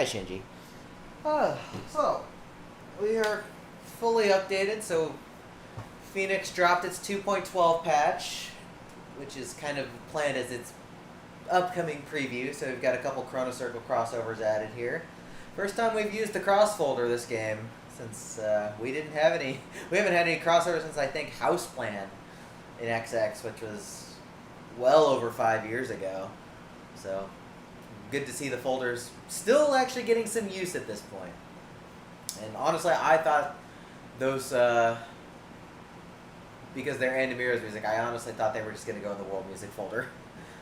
Shinji. So, we are fully updated, so Phoenix dropped its 2.12 patch, which is kind of planned as its upcoming preview, so we've got a couple Chrono Circle crossovers added here. First time we've used the cross folder this game, since we didn't have any, we haven't had any crossovers since I think House Plan in XX, which was well over 5 years ago. So, good to see the folders still actually getting some use at this point. And honestly, I thought those, because they're Andy Mira's music, I honestly thought they were just going to go in the world music folder.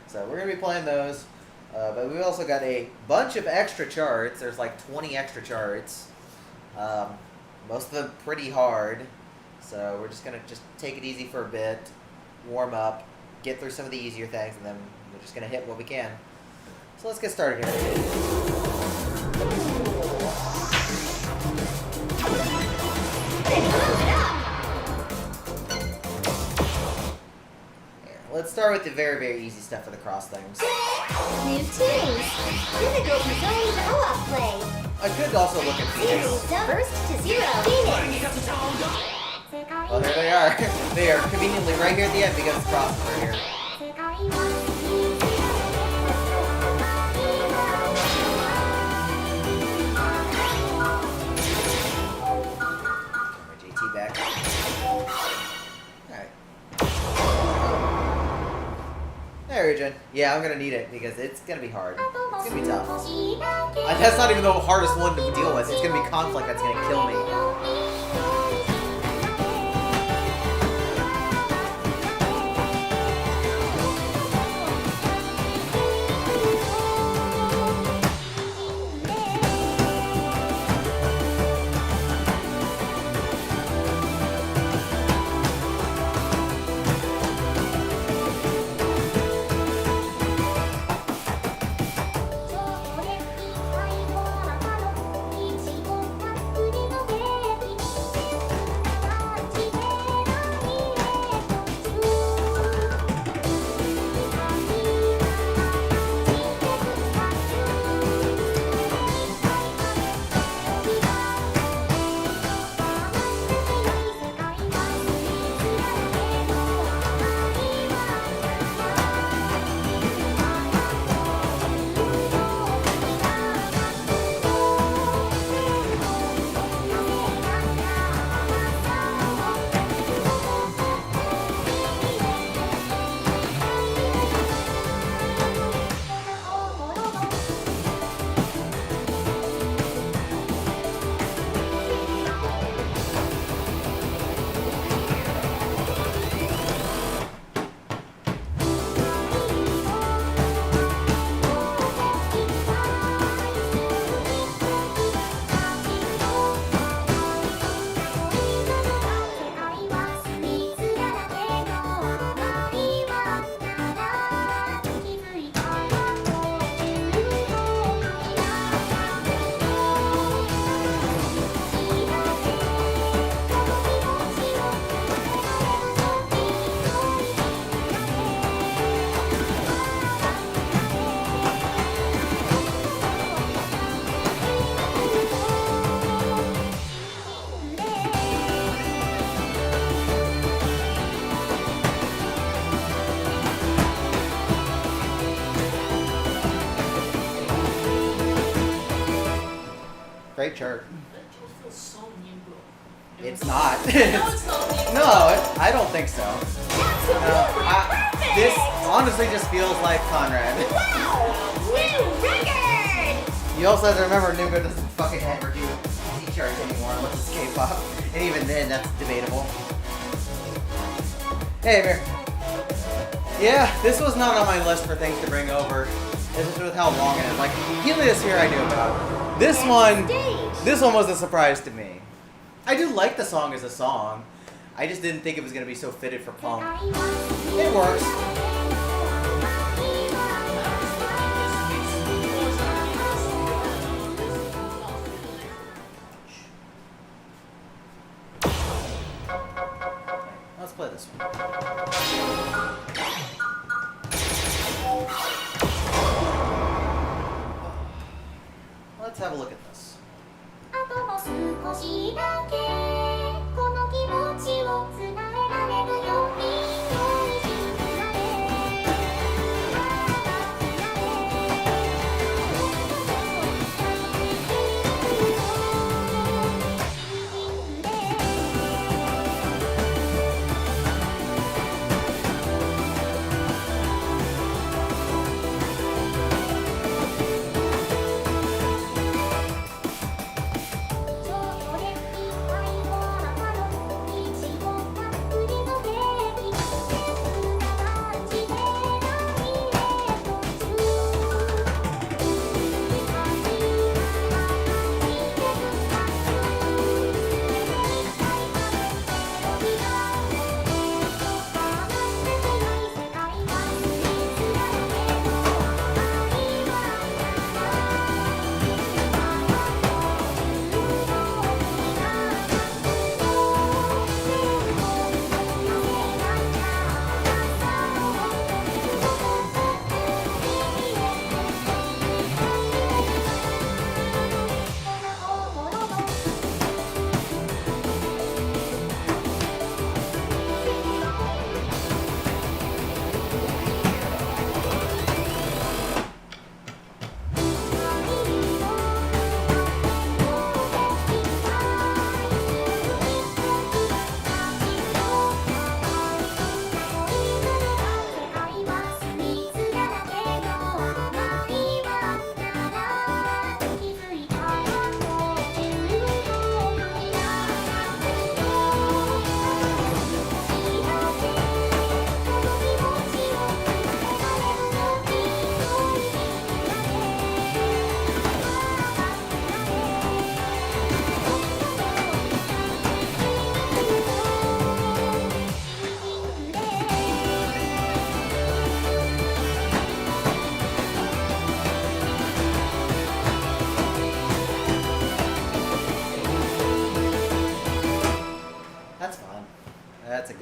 So we're going to be playing those. But we also got a bunch of extra charts. There's like 20 extra charts. Most of them pretty hard. So we're just going to take it easy for a bit, warm up, get through some of the easier things, and then we're just going to hit what we can. So let's get started here. Let's start with the very, very easy stuff for the cross things. New teams. Difficult design co-op play. I could also look at Phoenix. First to 0. Phoenix. Oh, there they are. They are conveniently right here at the end because it's crossed right here. JT back. Alright. There, Region. Yeah, I'm gonna need it because it's gonna be hard. It's gonna be tough. That's not even the hardest one to deal with. It's gonna be conflict that's gonna kill me. Great chart. It's not. No, I don't think so. This honestly just feels like Conrad. Wow! New record! You also have to remember, Nuga doesn't fucking ever do easy charts anymore unless it's K-pop. And even then, that's debatable. Hey, Amir. Yeah, this was not on my list for things to bring over. It's just with how long it is. Like, Helios here I knew about. This one was a surprise to me. I do like the song as a song. I just didn't think it was going to be so fitted for punk. It works. Let's play this one. Let's have a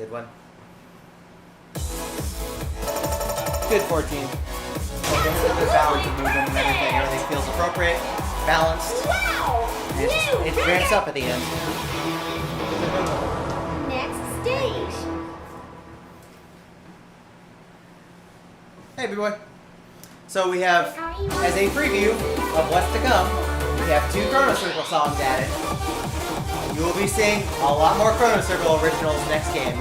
good one. Good 14. The balance of movement and everything. Everything feels appropriate, balanced. Wow! It ramps up at the end. Next stage. Hey, B-Boy. So we have, as a preview of what's to come, we have 2 Chrono Circle songs added. You will be seeing a lot more Chrono Circle originals next game.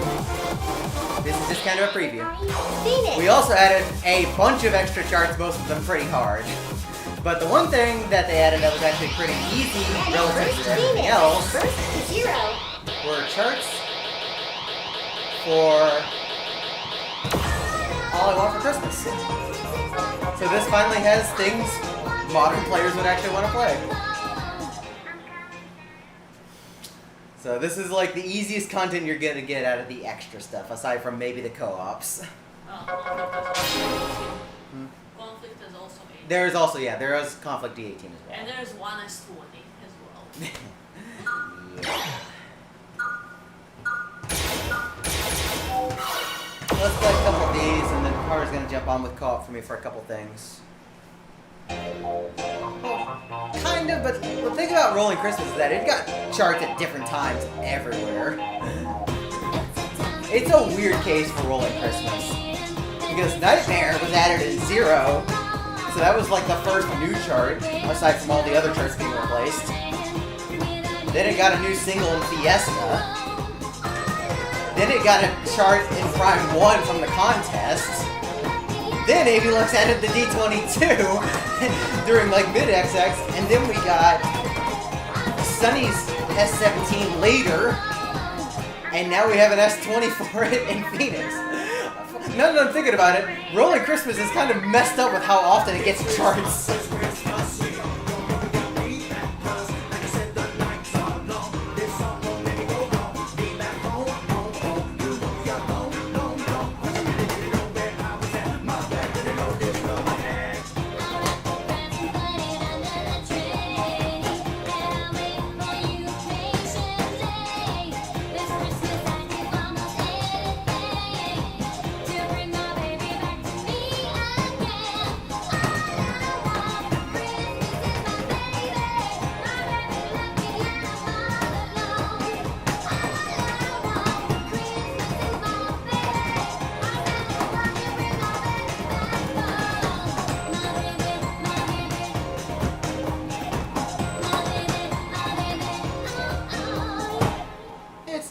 This is just kind of a preview. Phoenix. We also added a bunch of extra charts, most of them pretty hard. But the one thing that they added that was actually pretty easy relative to everything else First to 0. were charts for All I Want for Christmas. So this finally has things modern players would actually want to play. So this is like the easiest content you're gonna get out of the extra stuff, aside from maybe the co-ops. Conflict is also 8. There is also, yeah, there is Conflict D18 as well. And there's 1S20 as well. Let's play a couple of these, and then Carter's gonna jump on with co-op for me for a couple things. Kind of, but the thing about Rolling Christmas is that it got charts at different times everywhere. It's a weird case for Rolling Christmas. Because Nightmare was added at 0, so that was like the first new chart, aside from all the other charts being replaced. Then it got a new single in Fiesta. Then it got a chart in Prime 1 from the contest. Then Avilux added the D22 during like mid-XX, and then we got Sunny's S17 later, and now we have an S24 in Phoenix. Now that I'm thinking about it, Rolling Christmas is kind of messed up with how often it gets charts.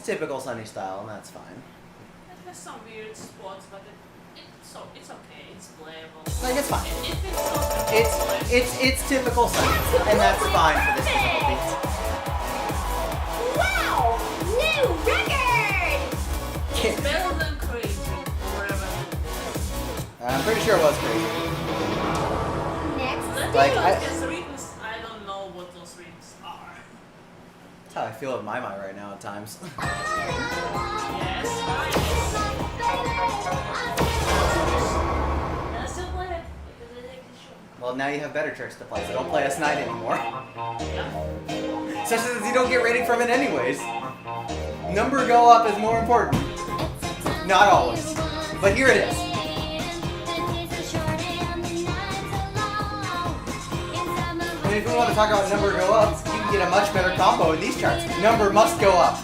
Typical Sunny style, and that's fine. It has some weird spots, but it's okay. It's playable. Like, it's fine. It fits so It's typical Sunny, and that's fine for this difficulty. Wow! New record! It's better than Crazy, whatever. I'm pretty sure it was crazy. Next Like, stage. Because rhythms, I don't know what those rhythms are. That's how I feel with my mind right now at times. Yes, I still play it because I like the show. Well, now you have better tricks to play, so don't play S9 anymore. Yeah. Especially since you don't get rating from it anyways. Number go up is more important. Not always. But here it is. And if we want to talk about number go up, you can get a much better combo in these charts. Number must go up.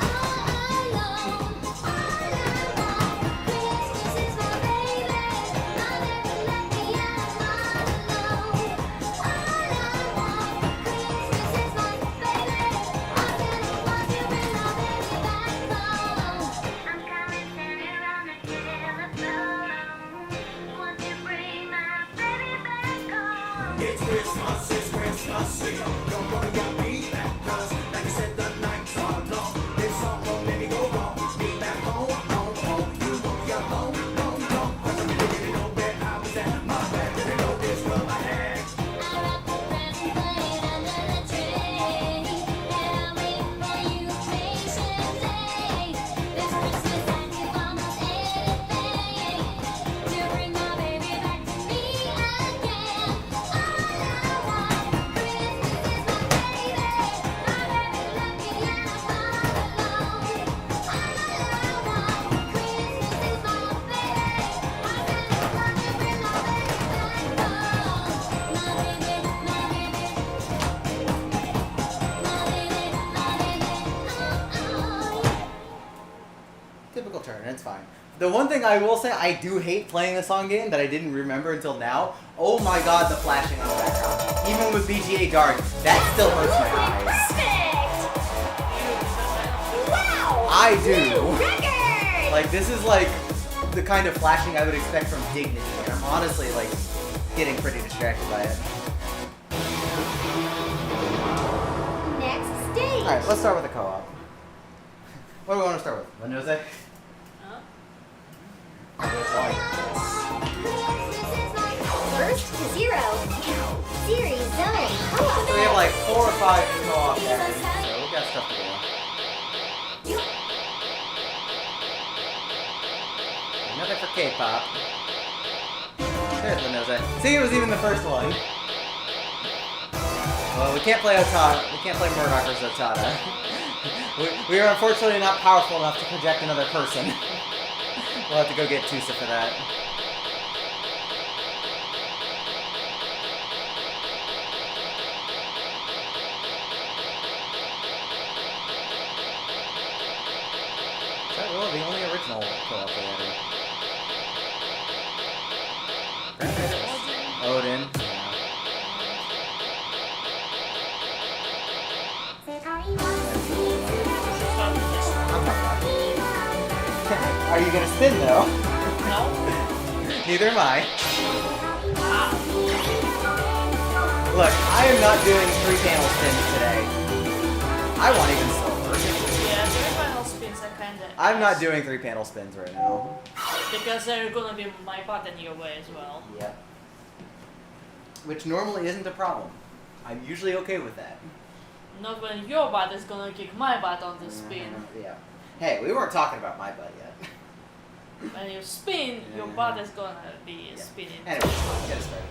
The one thing I will say, I do hate playing the song game that I didn't remember until now. Oh my god, the flashing in the background. Even with BGA Dark, that still hurts my eyes. Perfect! Wow! I New do. record! Like, this is like the kind of flashing I would expect from Dignity, and I'm honestly, like, getting pretty distracted by it. Next stage. Alright, let's start with the co-op. What do we want to start with? Windows A? First to 0. Series zone. So we have like 4 or 5 co-op areas, so we got stuff to do. Another for K-pop. There's Windows A. See, it was even the first one. Well, we can't play Otata. We can't play Murdoch versus Otata. we are unfortunately not powerful enough to project another person. We'll have to go get Tusa for that. Is that really the only original co-op they added? Odin. Are you gonna spin though? No. Neither am I. Look, I am not doing 3-panel spins today. I want even silver. Yeah, the final spins are kinda. I'm not doing 3-panel spins right now. Because they're gonna be my button your way as well. Yep. Which normally isn't a problem. I'm usually okay with that. Not when your butt is gonna kick my butt on the spin. Yeah. Hey, we weren't talking about my butt yet. When you spin, your butt is gonna be spinning. Anyway, let's get it started.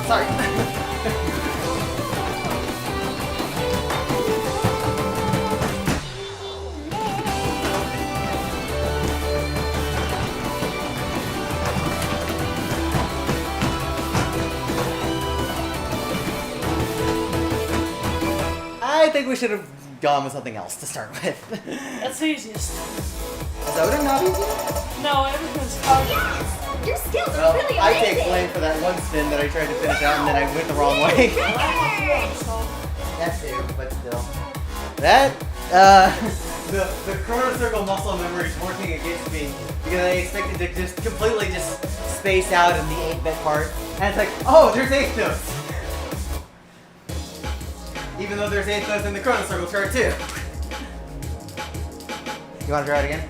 Sorry. I think we should have gone with something else to start with. That's the easiest. Is Odin not easy? No, everything's hard. Yes! Your skills are Well, really I amazing! take blame for that one spin that I tried to finish out and then I went the wrong way. That too, but still. That, the Chrono Circle muscle memory is working against me because I expected to just completely just space out in the 8-bit part. And it's like, oh, there's 8 notes! Even though there's 8 notes in the Chrono Circle chart too. You want to try it again?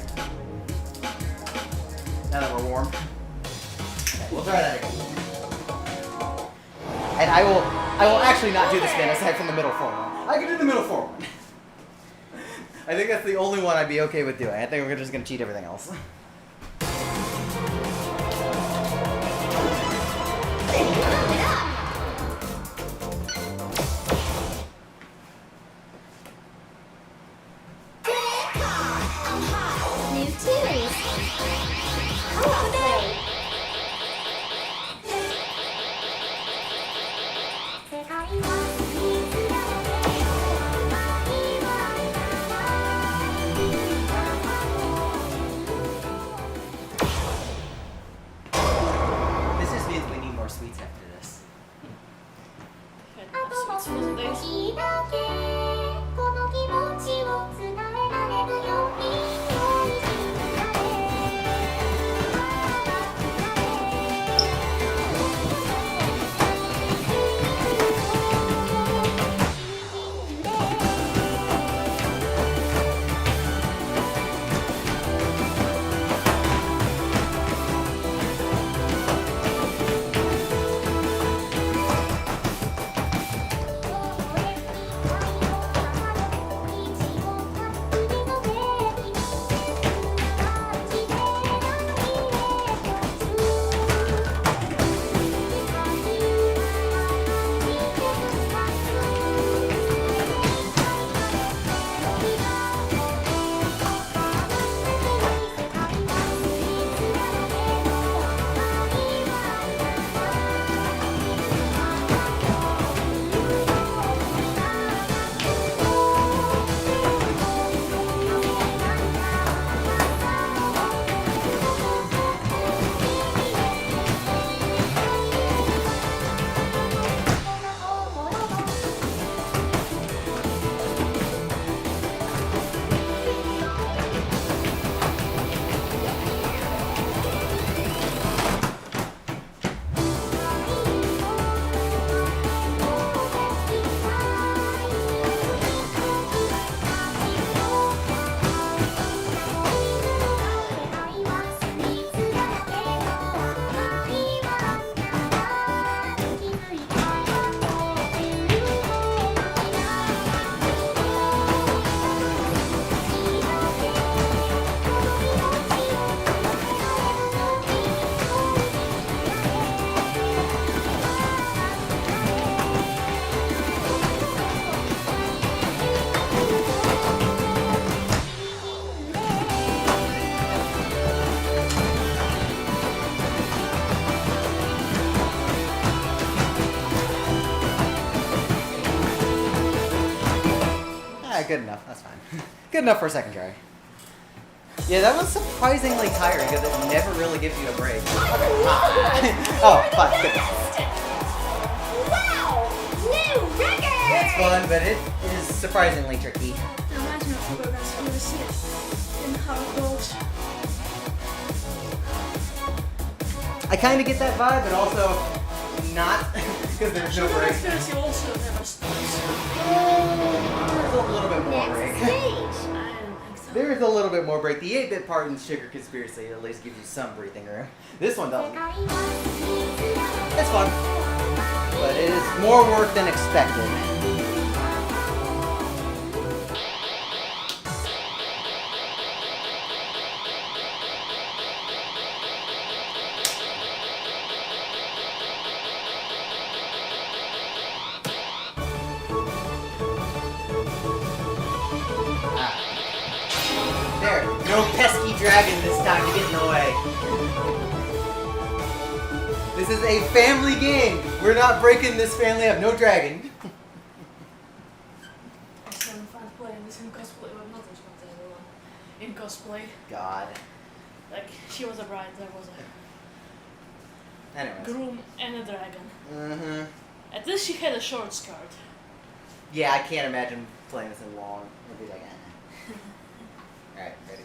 Now that we're warm. Okay, we'll try that again. And I will actually not do the spin aside from the middle forward one. I can do the middle forward one. I think that's the only one I'd be okay with doing. I think we're just gonna cheat everything else. New series. Co-op play. This just means we need more sweets after this. Had no sweets for the days. この気持ちを伝えられるようにGood enough. That's fine. Good enough for a second try. Yeah, that was surprisingly tiring because it never really gives you a break. Okay. Oh, fine. Good. Wow! New record! It's fun, but it is surprisingly tricky. Imagine if we were going to really see it in how it goes. I kind of get that vibe, but also not because there's no break. Because you also never stops. There's a little bit more break. Next stage. I don't think so. There is a little bit more break. The 8-bit part in Sugar Conspiracy at least gives you some breathing room. This one doesn't. It's fun, but it is more work than expected. There, no pesky dragon this time to get in the way. This is a family game. We're not breaking this family up. No dragon. I was having fun playing this in cosplay, but not this one, the other one. In cosplay. God. Like, she was a bride, there was a Anyways. groom and a dragon. Mm-hmm. At least she had a short skirt. Yeah, I can't imagine playing this in long. It'd be like, Alright, ready.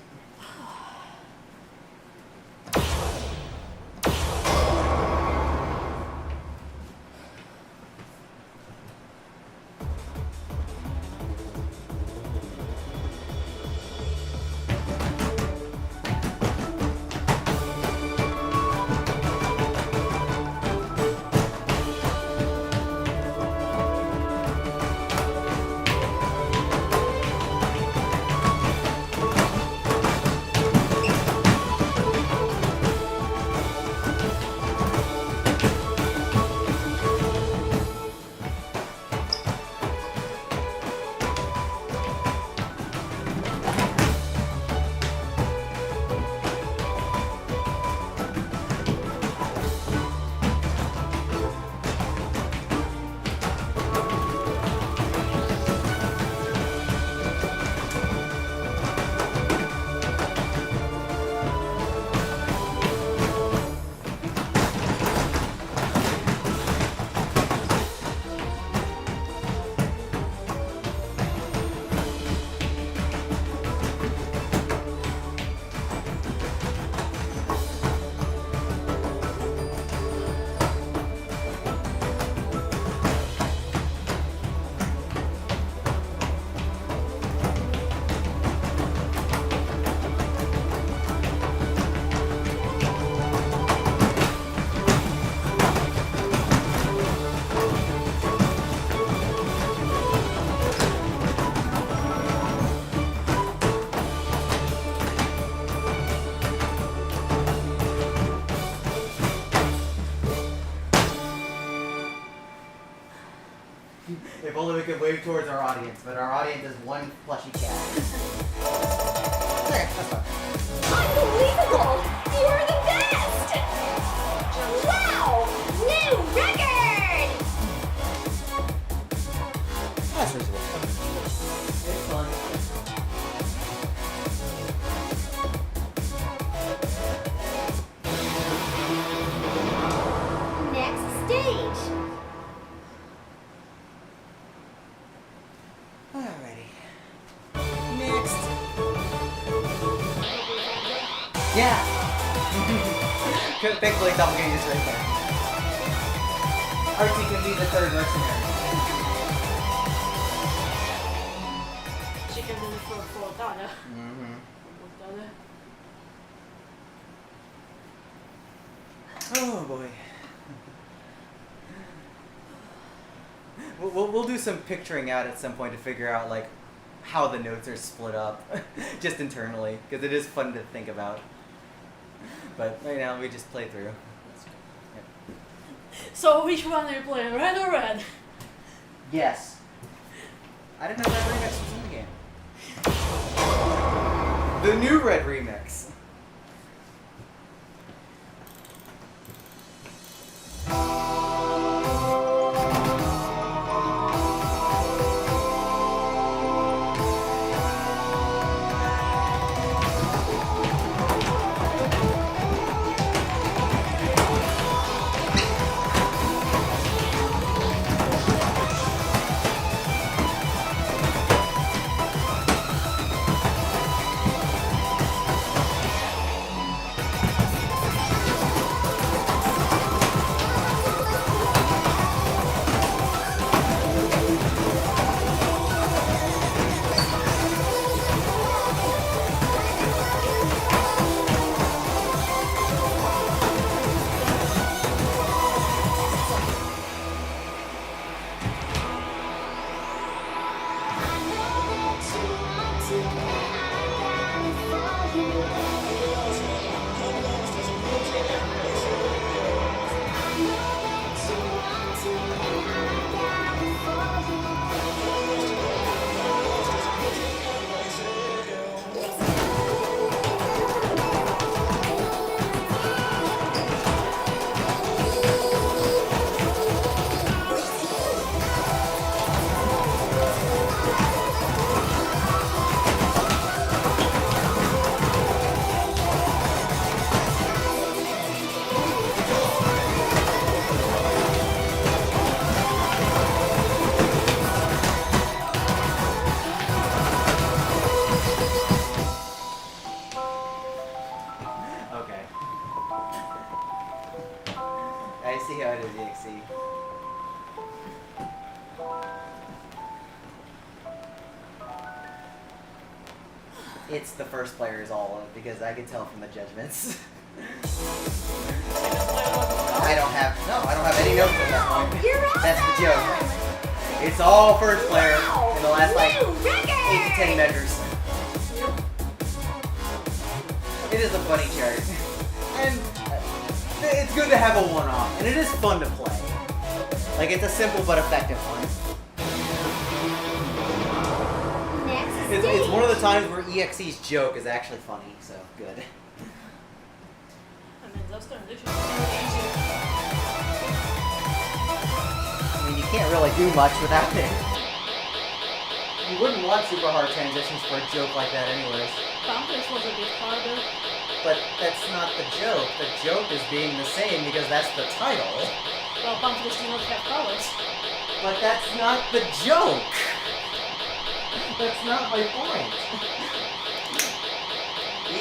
only we could wave towards our audience, but our audience is one plushy cat. Okay, that's fine. Unbelievable! You're the best! Wow! New record! That's reasonable. It's fun. Next stage. Alrighty. Next. Yeah. Thankfully, Doppelganger is right there. Archie can be the third mercenary. She can do it for Dada. Mm-hmm. For Dada. Oh boy. We'll do some picturing out at some point to figure out like how the notes are split up, just internally, because it is fun to think about. But right now we just play through. So which one are you playing, red or red? Yes. I didn't know Red Remix was in the game. The new Red Remix. Okay. I see how it is, EXE. It's the first player's all of, because I could tell from the judgments. I don't have any notes at that point. You're awesome! That's the joke. It's all first player in the last like New record! 8 to 10 measures. It is a funny chart. And it's good to have a one-off. And it is fun to play. Like, it's a simple but effective one. Next It's stage. one of the times where EXE's joke is actually funny, so good. I mean, those transitions are easy. I mean, you can't really do much without it. You wouldn't want super hard transitions for a joke like that anyways. Pamphlets was a bit harder. But that's not the joke. The joke is being the same because that's the title. Well, pamphlets do not have colors. But that's not the joke. That's not my point.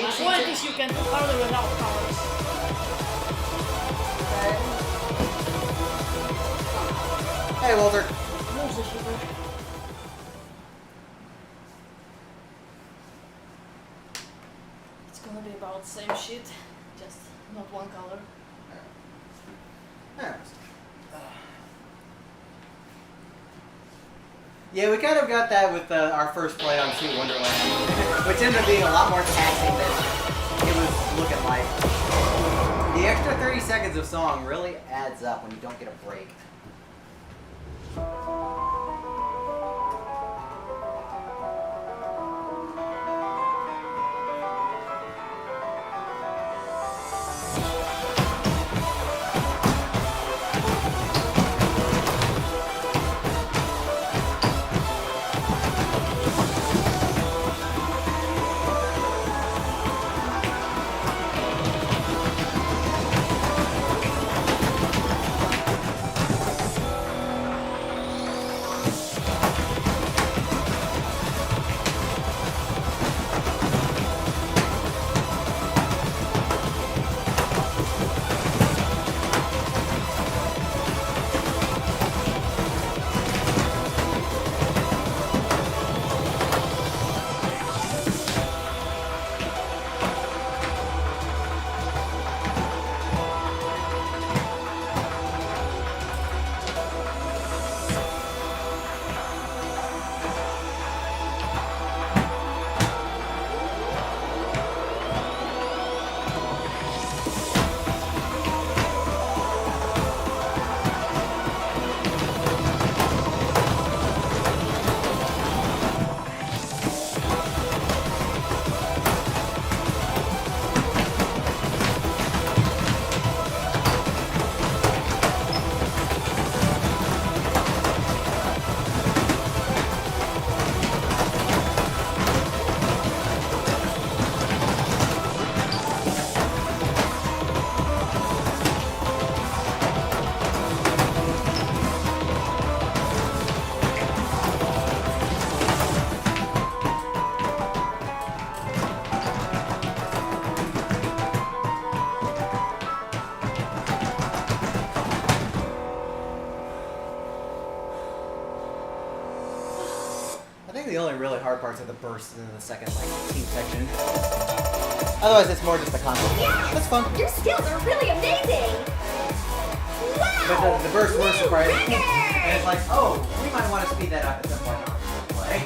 My point is you can do harder without colors. Hey, Walter. Moves the sugar. It's gonna be about the same shit, just not one color. Yeah, we kind of got that with our first play on Sweet Wonderland, which ended up being a lot more taxing than it was looking like. The extra 30 seconds of song really adds up when you don't get a break. parts of the burst in the second team section. Otherwise, it's more just the concept. That's fun. Your skills are really amazing! Wow! But the burst were surprising. Record! And it's like, oh, we might want to speed that up at some point in our play.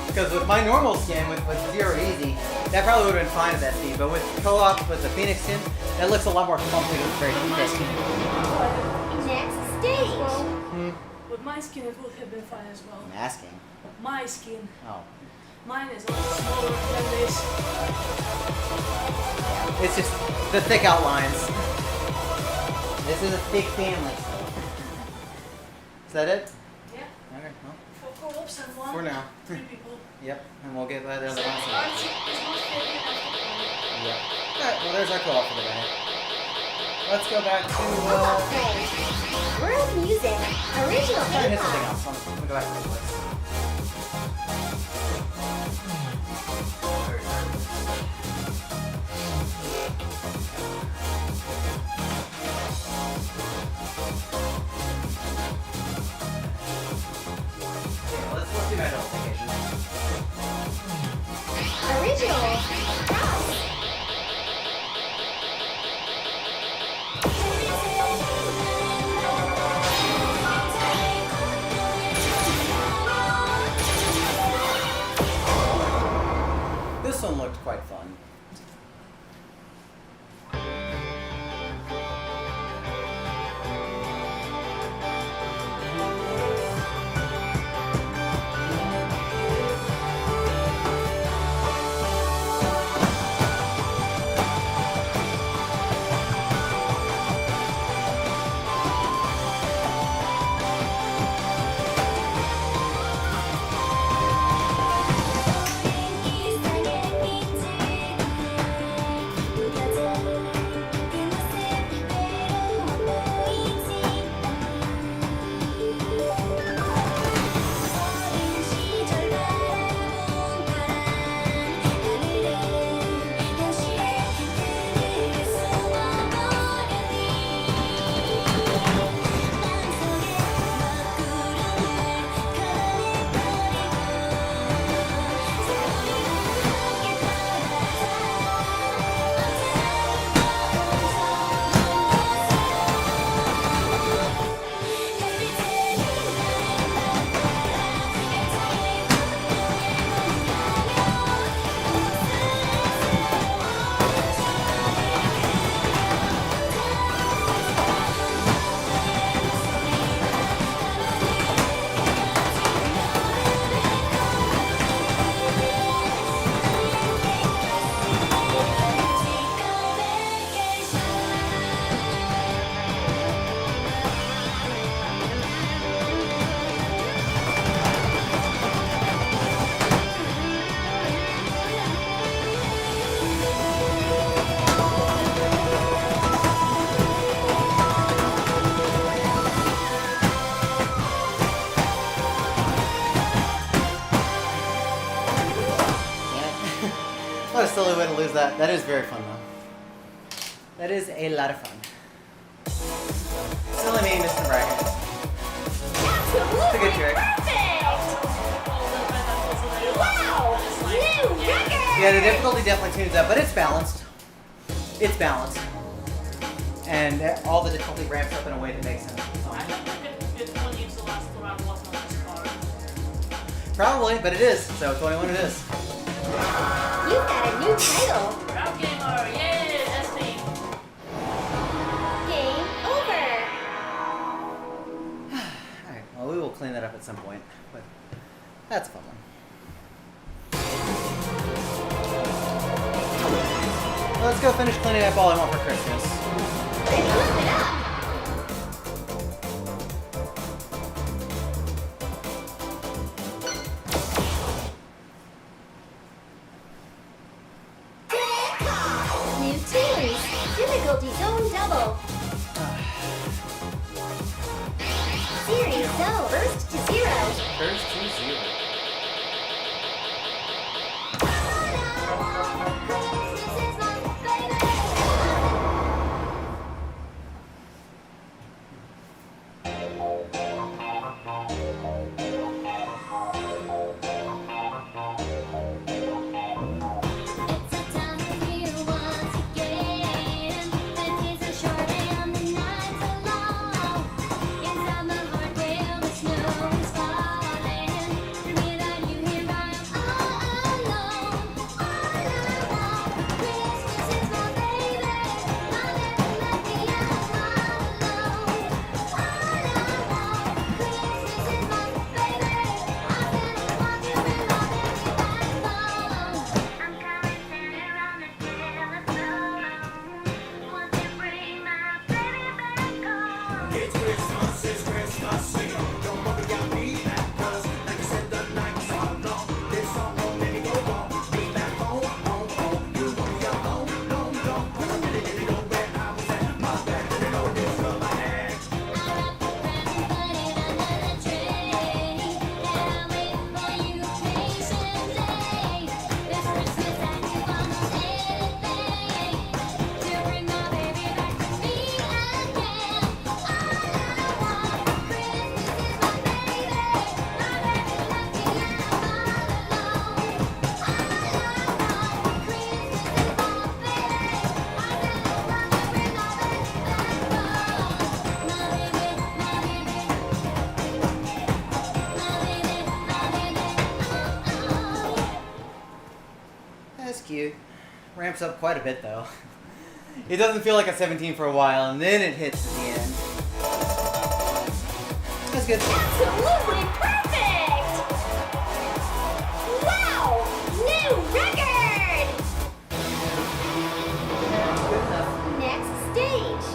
Because with my normal skin, with Zero Easy, that probably would have been fine at that speed. But with co-op, with the Phoenix skin, that looks a lot more funky. It's very thick. Next stage! With my skin, it would have been fine as well. Masking. My skin. Oh. Mine is a lot smaller than this. It's just the thick outlines. This is a thick family. Is that it? Yeah. Okay, well, For co-ops and one. for now. 3 people. Yep, and we'll get the other So ones. Archie is not fitting enough. Yep. Alright, well there's our co-op for the day. Let's go back to, Co-op play. World music. Original try and hit something K-pop. else. Let me go back to this list. Yeah, let's do my double vacation. Original house. This one looked quite fun. What a silly way to lose that. That is very fun though. That is a lot of fun. Silly me, Mr. Bracket. It's a good trick. Perfect! Wow! New record! Yeah, the difficulty definitely tunes up, but it's balanced. It's balanced. And all the difficulty ramps up in a way that makes sense. I don't think it only used the last round wasn't on this card. Probably, but it is. So 21 it is. You've got a new title. Round gamer, yay, that's me. Game over. Alright, well we will clean that up at some point. But that's a fun one. Let's go finish cleaning up all I want for Christmas. Flip it up. New tunes. Difficulty zone double. Series zone. First to zero. First to zero. cute. Ramps up quite a bit though. It doesn't feel like a 17 for a while, and then it hits at the end. That's good. Absolutely perfect! Wow! New record! Good enough. Next stage.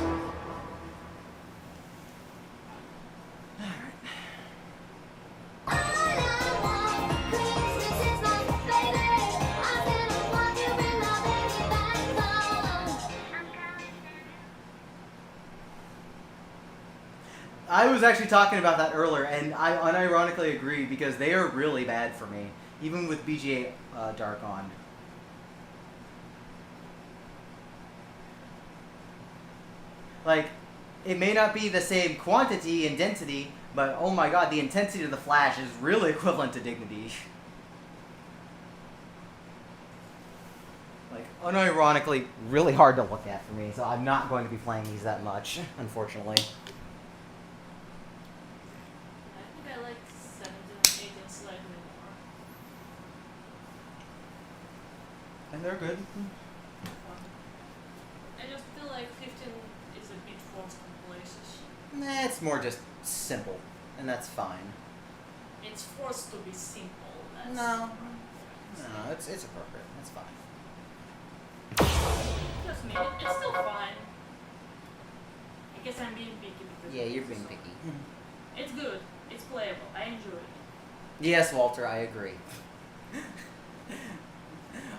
I was actually talking about that earlier, and I unironically agree because they are really bad for me, even with BGA Dark on. Like, it may not be the same quantity and density, but oh my god, the intensity of the flash is really equivalent to Dignity. Like, unironically, really hard to look at for me, so I'm not going to be playing these that much, unfortunately. I think I like 17 and 18 slightly more. And they're good. I just feel like 15 is a bit forced in places. Nah, it's more just simple, and that's fine. It's forced to be simple. That's No, it's appropriate. That's fine. Just me. It's still fine. I guess I'm being picky because Yeah, of you're this, being so- picky. It's good. It's playable. I enjoy it. Yes, Walter, I agree.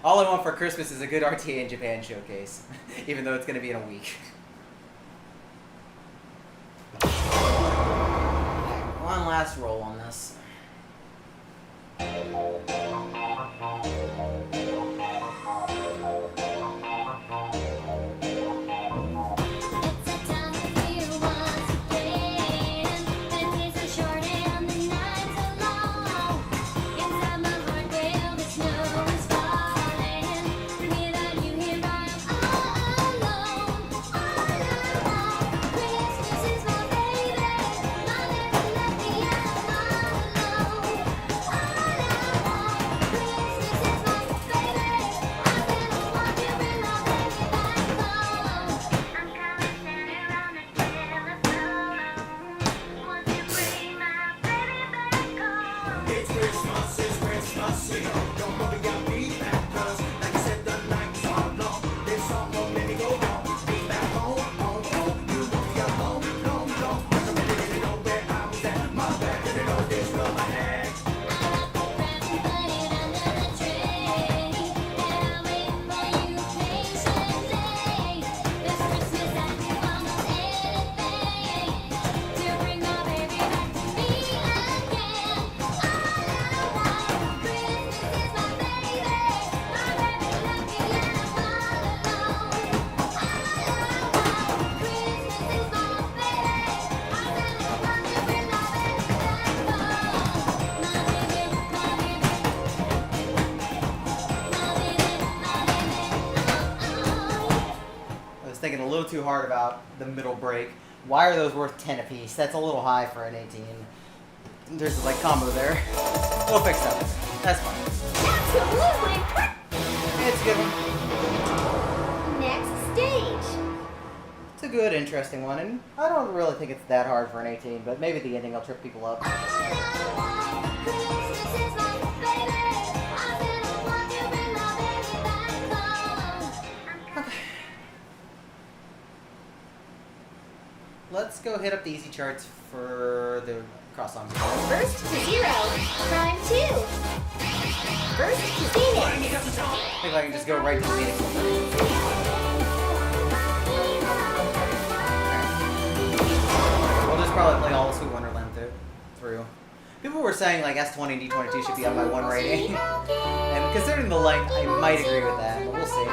All I want for Christmas is a good RTA in Japan showcase, even though it's going to be in a week. One last roll on this. Thinking a little too hard about the middle break. Why are those worth 10 apiece? That's a little high for an 18. There's like combo there. We'll fix that. That's fine. Absolutely perfect! It's a good one. Next stage. It's a good, interesting one, and I don't really think it's that hard for an 18, but maybe the ending will trip people up. Let's go hit up the easy charts for the cross songs. First to 0, prime 2. First to Phoenix. I think if I can just go right to Phoenix. We'll just probably play all the Sweet Wonderland through. People were saying like S20 and D22 should be up by 1 rating. And considering the length, I might agree with that, but we'll see.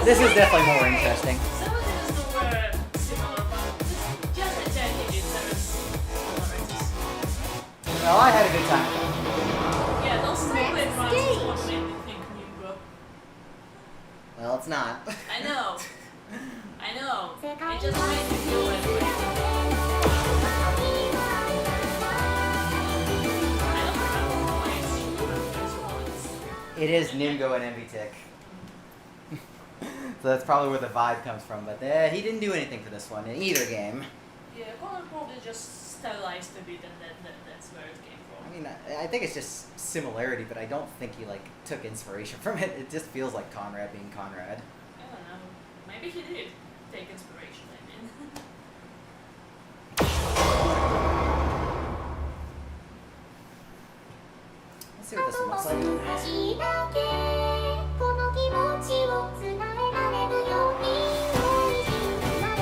This is definitely more interesting. Some of these were similar, but just a tiny bit there is similarities. Well, I had a good time. Yeah, those sideways runs is what made me think Nimbo. Well, it's not. I know. I know. It just made me feel that way. I don't remember why it's first ones. It is Nimgo and MVTick. So that's probably where the vibe comes from, but he didn't do anything for this one in either game. Yeah, Connor probably just stylized a bit and that's where it came from. I mean, I think it's just similarity, but I don't think he like took inspiration from it. It just feels like Conrad being Conrad. I don't know. Maybe he did take inspiration, I mean. Let's see what this one looks like. 少しだけこの気持ちを伝えられるように恋しなれ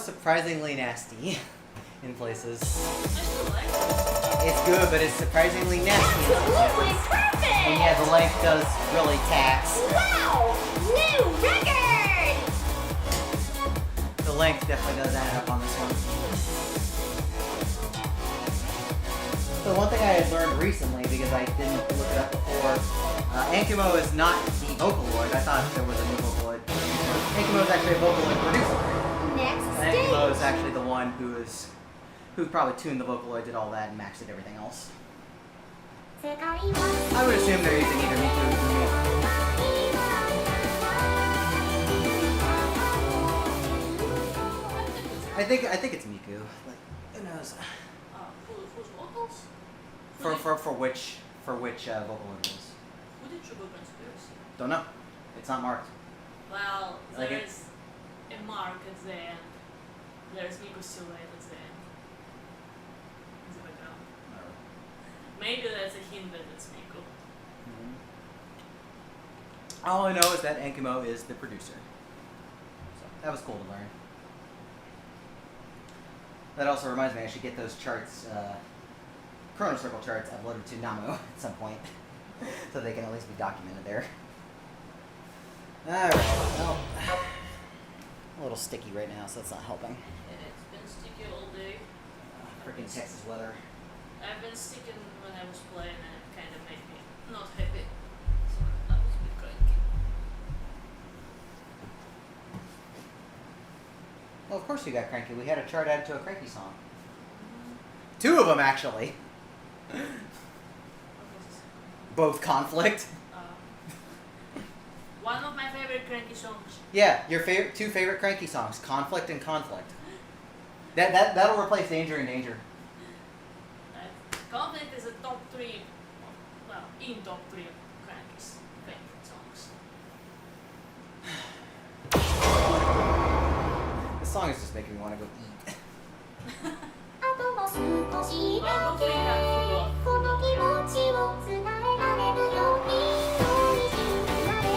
surprisingly nasty in places. I still like it. It's good, but it's surprisingly nasty. Absolutely perfect! And yeah, the length does really tax. Wow! New record! The length definitely does add up on this one. So one thing I had learned recently, because I didn't look it up before, Ankumo is not the Vocaloid. I thought there was a new Vocaloid. Ankumo is actually a Vocaloid producer. Next Ankumo is stage. actually the one who probably tuned the Vocaloid, did all that, and maxed everything else. I would assume they're using either Miku or Gumi. I think it's Miku. Like, who knows? Whose vocals? For which Vocaloid it is. Who did Sugar Conspiracy? Don't know. It's not marked. Well, Like it- there's a mark at the end. There's Miko's silhouette at the end. In the background. Maybe that's a hint that it's Miko. Mhm. All I know is that Ankumo is the producer. So that was cool to learn. That also reminds me, I should get those charts, Chrono Circle charts, uploaded to Namo at some point, so they can at least be documented there. Alright, well, a little sticky right now, so that's not helping. And it's been sticky all day. Freaking Texas weather. I've been sticking when I was playing and it kind of made me not happy. So that was a bit cranky. Well, of course we got cranky. We had a chart added to a cranky song. 2 of them, actually. What was this? Both conflict. One of my favorite cranky songs. Yeah, your 2 favorite cranky songs, conflict and conflict. That'll replace danger and danger. Conflict is a top 3, well, in top 3 of Cranky's favorite songs. This song is just making me want to go eat. あとも少しだ Well, け we have full of この気持ちを伝えられるように一緒になれ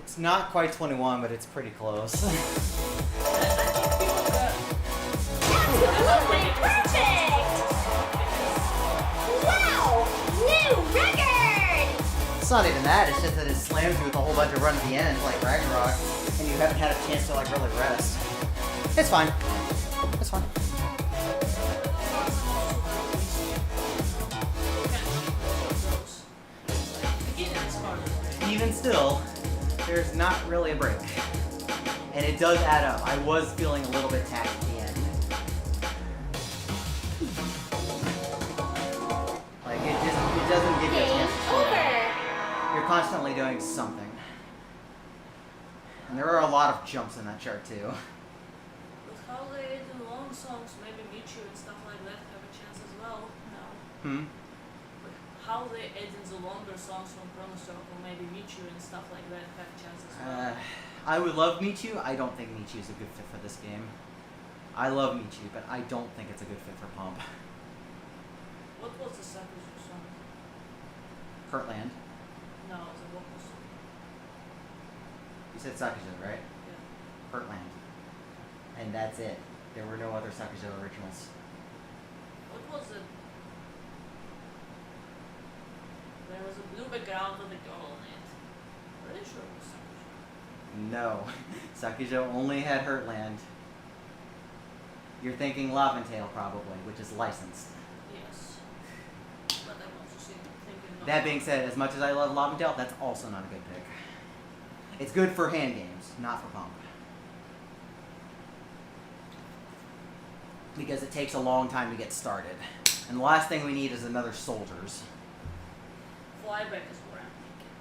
It's not quite 21, but it's pretty close. Absolutely perfect! Wow! New record! It's not even that, it's just that it slams you with a whole bunch of run at the end, like Ragnarok, and you haven't had a chance to like really rest. It's fine. It's fine. Even still, there's not really a break. And it does add up. I was feeling a little bit taxed at the end. Like, it doesn't give you a Game chance to over! You're constantly doing something. And there are a lot of jumps in that chart, too. But how they do long songs, maybe Michu and stuff like that have a chance as well. No. Hmm? But how they add in the longer songs from Chrono Circle, maybe Michu and stuff like that have a chance as well. I would love Michu. I don't think Michu is a good fit for this game. I love Michu, but I don't think it's a good fit for Pump. What was the Sakuzu song? Heartland. No, the vocal song. You said Sakuzo, right? Yeah. Heartland. And that's it. There were no other Sakuzo originals. What was it? There was a blue background with a girl in it. Pretty sure it was Sakuzu. No. Sakuzo only had Heartland. You're thinking Laventail, probably, which is licensed. Yes. But I'm also thinking not. That being said, as much as I love Laventail, that's also not a good pick. It's good for hand games, not for Pump. Because it takes a long time to get started. And the last thing we need is another Soldiers. Flyback is what I'm thinking.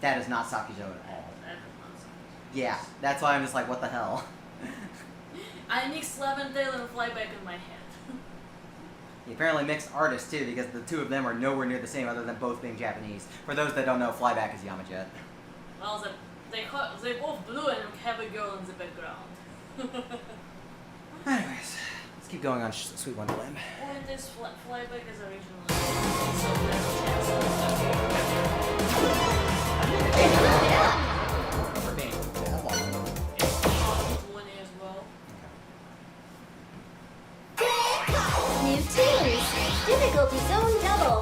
That is not Sakuzo at all. That is not Sakuzu. Yeah, that's why I'm just like, what the hell? I mixed Laventail and Flyback in my head. He apparently mixed artists too, because the two of them are nowhere near the same, other than both being Japanese. For those that don't know, Flyback is Yamajet. Well, they both blue and have a girl in the background. Anyways, let's keep going on Sweet Wonderland. Point is Flyback is originally so there's a chance For being that long. it's possible 20 as well. New teams. Difficulty zone double.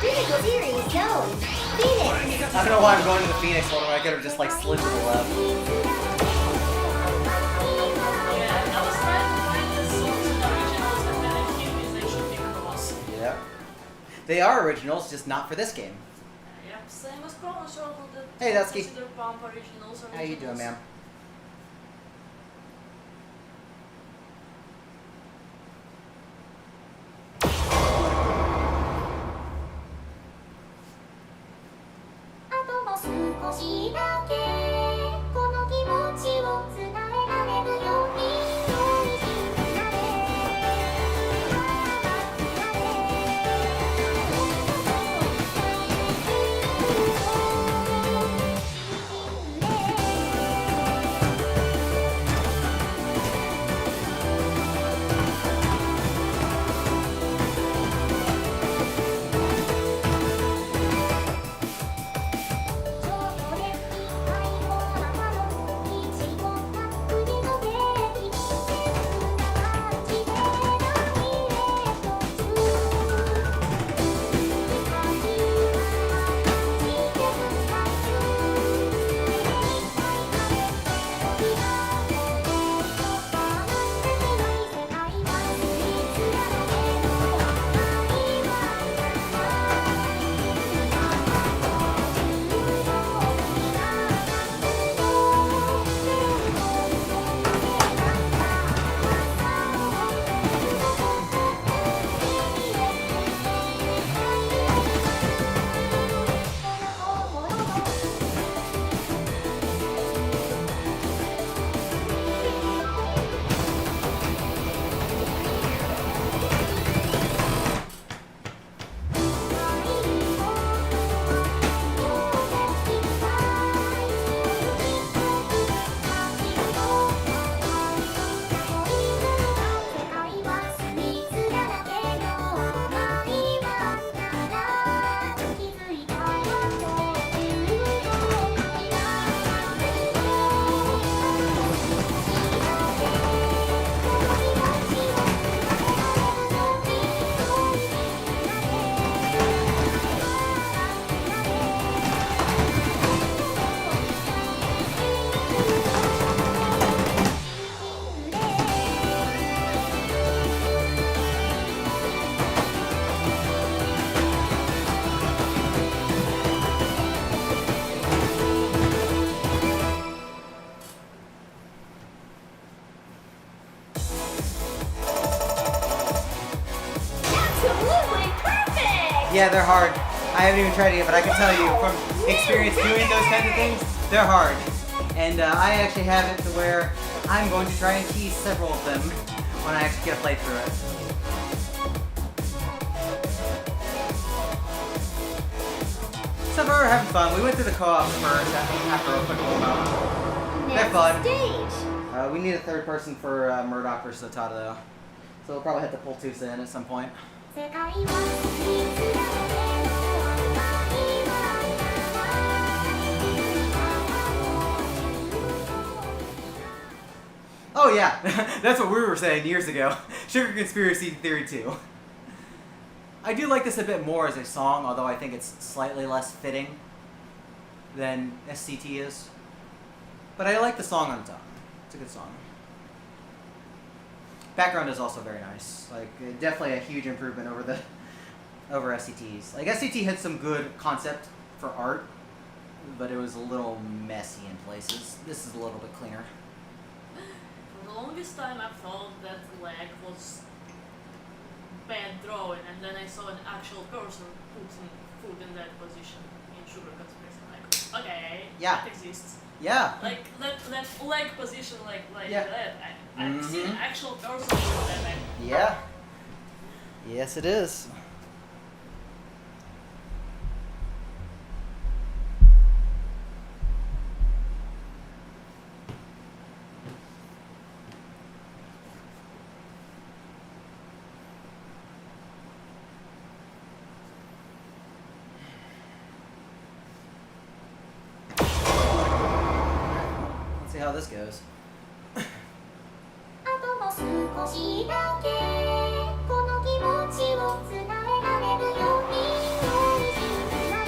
Difficulty series zone. Phoenix. I don't know why I'm going to the Phoenix one, I could have just like slid to the left. Yeah, I was trying to find the songs in the originals and then I came they should be cross. Yeah. They are originals, just not for this game. Yep, same as Chrono Circle. Hey, Dusky. Consider Pump originals. How you doing, ma'am? Yeah, they're hard. I haven't even tried it yet, but I can tell you from experience doing those kinds of things, they're hard. And I actually have it to where I'm going to try and tease several of them when I actually get a playthrough it. So far we're having fun. We went through the co-ops first after a quick little moment. They're fun. Stage. We need a third person for Murdoch versus Otada though. So we'll probably have to pull Tusa in at some point. Oh yeah, that's what we were saying years ago. Sugar Conspiracy Theory 2. I do like this a bit more as a song, although I think it's slightly less fitting than SCT is. But I like the song on its own. It's a good song. Background is also very nice. Like definitely a huge improvement over SCT's. Like SCT had some good concept for art, but it was a little messy in places. This is a little bit cleaner. For the longest time I thought that leg was bad drawing, and then I saw an actual person putting food in that position in Sugar Conspiracy. Like, okay, Yeah. that exists. Yeah. Like that leg position like Yeah. that. I've seen an actual person do that. Yeah. Yes, it is. Let's see how this goes. あとも少しだけこの気持ちを伝えられるように大事になれ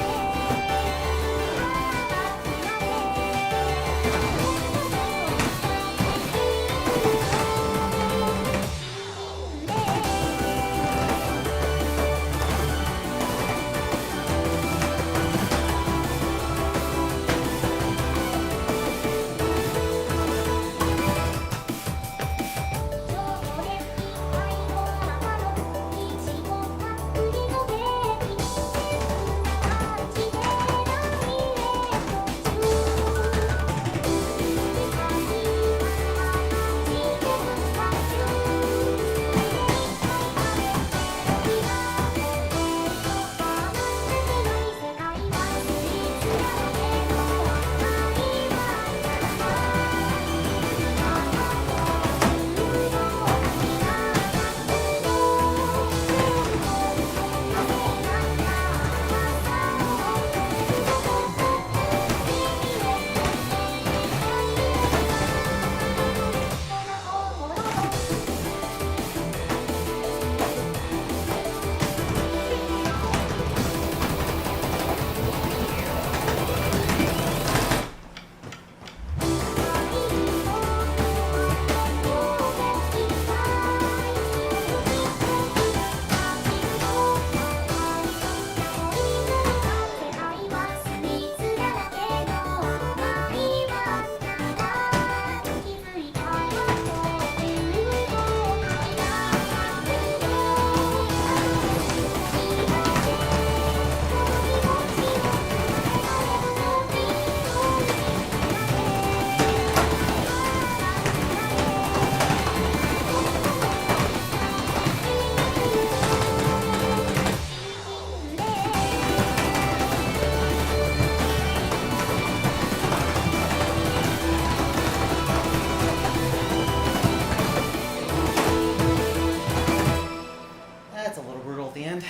That's a little brutal at the end.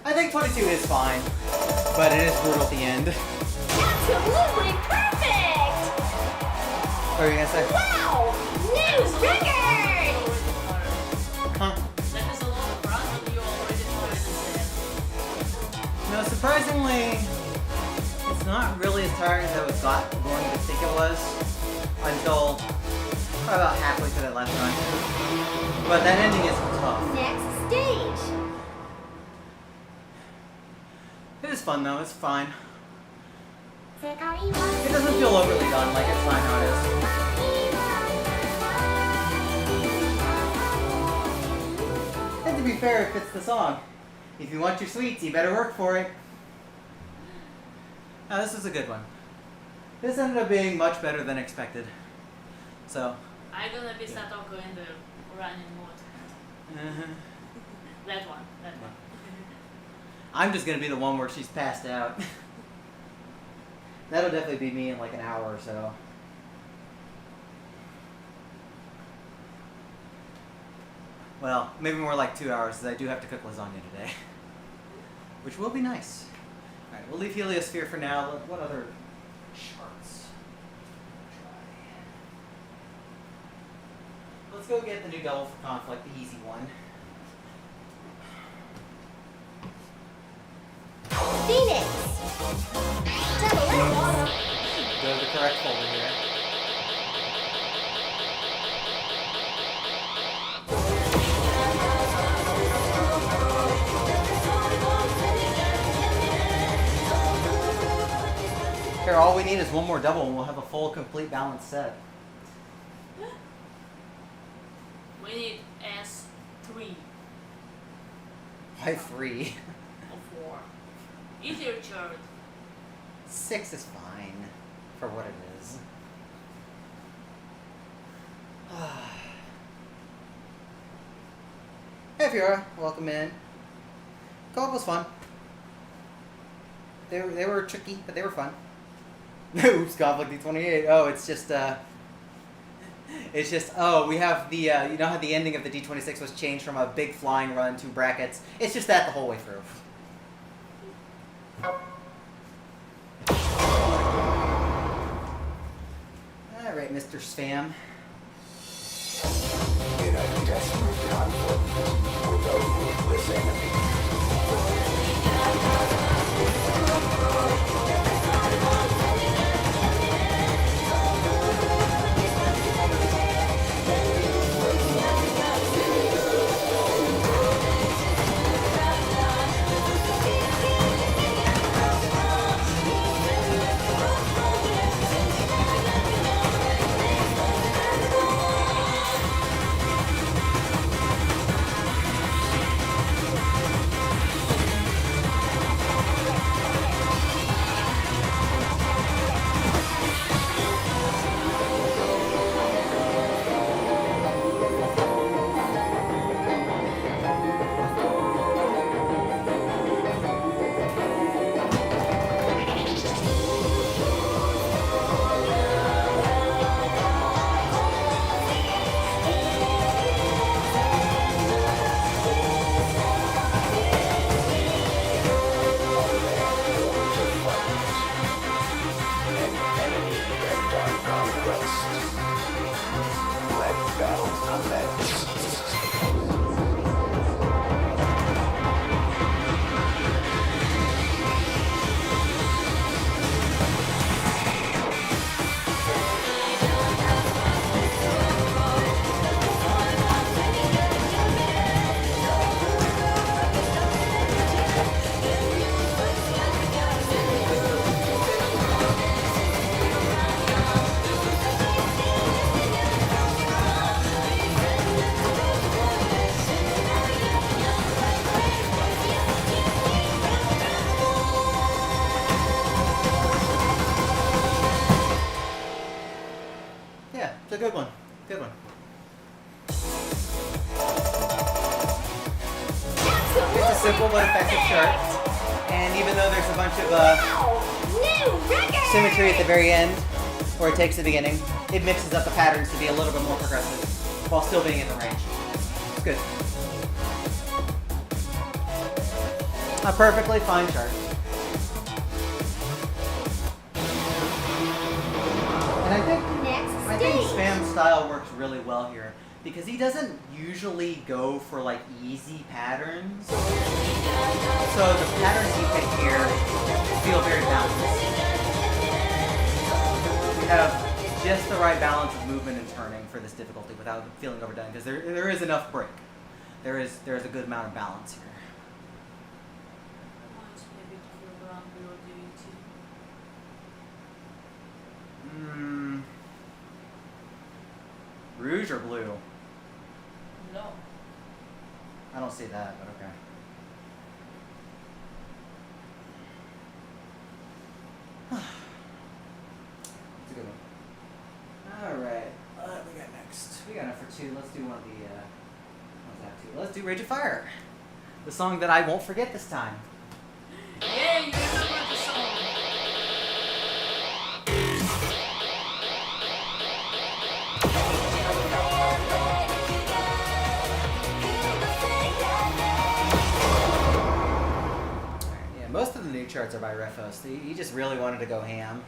I think 22 is fine, but it is brutal at the end. Absolutely perfect! What are you gonna say? Wow! New record! Huh? That is a lot of run, but you already tried it. No, surprisingly, it's not really as tiring as I was going to think it was until probably about halfway through that last run. But that ending is tough. Next stage! It is fun though, it's fine. 世界は It doesn't feel overly done, like it's fine how it is. And to be fair, it fits the song. If you want your sweets, you better work for it. Now this was a good one. This ended up being much better than expected. So, I'm gonna be Satoko in the running mode. That one. I'm just gonna be the one where she's passed out. That'll definitely be me in like an hour or so. Well, maybe more like 2 hours, because I do have to cook lasagna today. Which will be nice. Alright, we'll leave Heliosphere for now. What other charts? Try. Let's go get the new Double for Conflict, the easy one. Phoenix! Double X! Go to the correct folder here. Here, all we need is one more double and we'll have a full, complete, balanced set. We need S3 Why 3? or 4. Easier chart. 6 is fine for what it is. Hi, Fiora. Welcome in. Co-op was fun. They were tricky, but they were fun. Oops, Conflict D28. Oh, it's just we have the you know how the ending of the D26 was changed from a big flying run to brackets. It's just that the whole way through. All right, Mr. Spam. In a desperate conflict with a ruthless enemy. Yeah, it's a good one. Good one. It's a simple but effective chart. And even though there's a bunch of symmetry at the very end, where it takes the beginning, it mixes up the patterns to be a little bit more progressive, while still being in the range. It's good. A perfectly fine chart. And I think Spam's style works really well here because he doesn't usually go for like easy patterns. So the patterns he picked here feel very balanced. We have just the right balance of movement and turning for this difficulty without feeling overdone because there is enough break. There is a good amount of balance here. Rouge or blue? No. I don't see that, but okay. It's a good one. Alright. What we got next? We got enough for two. Let's do one of the, what's that two? Let's do Rage of Fire. The song that I won't forget this time. Yeah, you remember the song. Yeah, most of the new charts are by Refos. He just really wanted to go ham.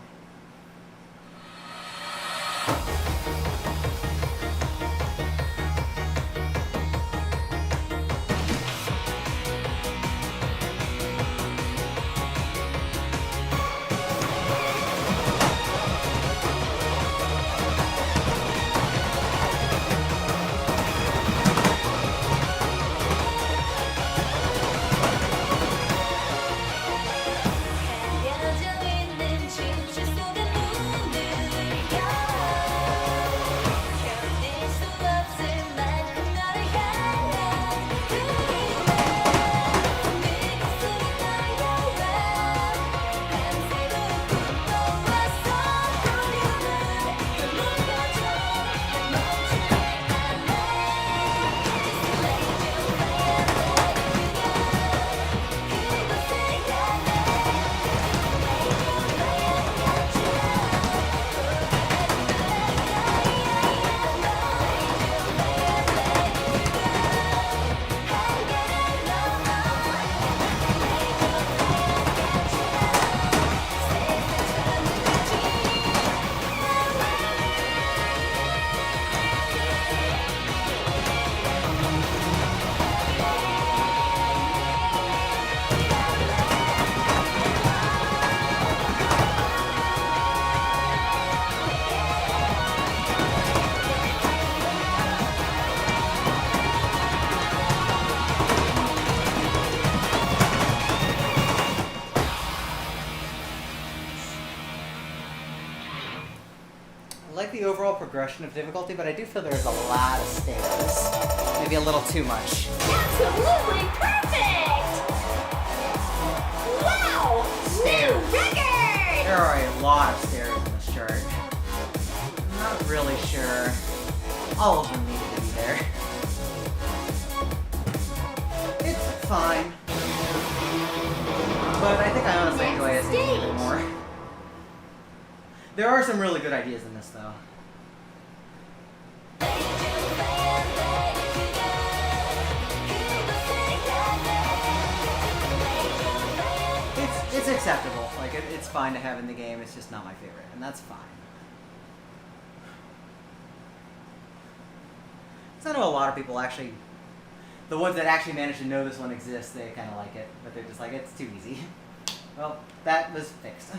I like the overall progression of difficulty, but I do feel there's a lot of stairs. Maybe a little too much. Absolutely perfect! Wow! New record! There are a lot of stairs in this chart. I'm not really sure all of them needed to be there. It's fine. But I think I honestly enjoy it a bit more. There are some really good ideas in this, though. It's acceptable. Like, it's fine to have in the game. It's just not my favorite, and that's fine. So I know a lot of people actually, the ones that actually manage to know this one exists, they kind of like it, but they're just like, it's too easy. Well, that was fixed.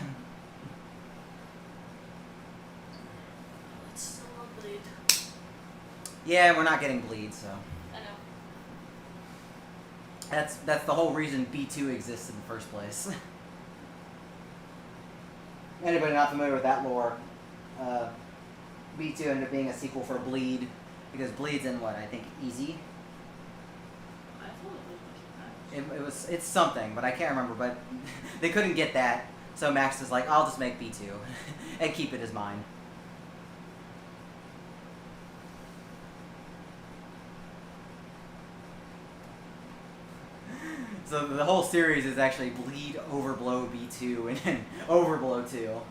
It's still not bleed. Yeah, we're not getting bleed, so I know. that's the whole reason B2 exists in the first place. Anybody not familiar with that lore, B2 ended up being a sequel for Bleed, because Bleed's in what, I think, Easy? I thought it was It's something, but I can't remember, but they couldn't get that, so Max is like, I'll just make B2, and keep it as mine. So the whole series is actually Bleed, Overblow B2, and then Overblow 2.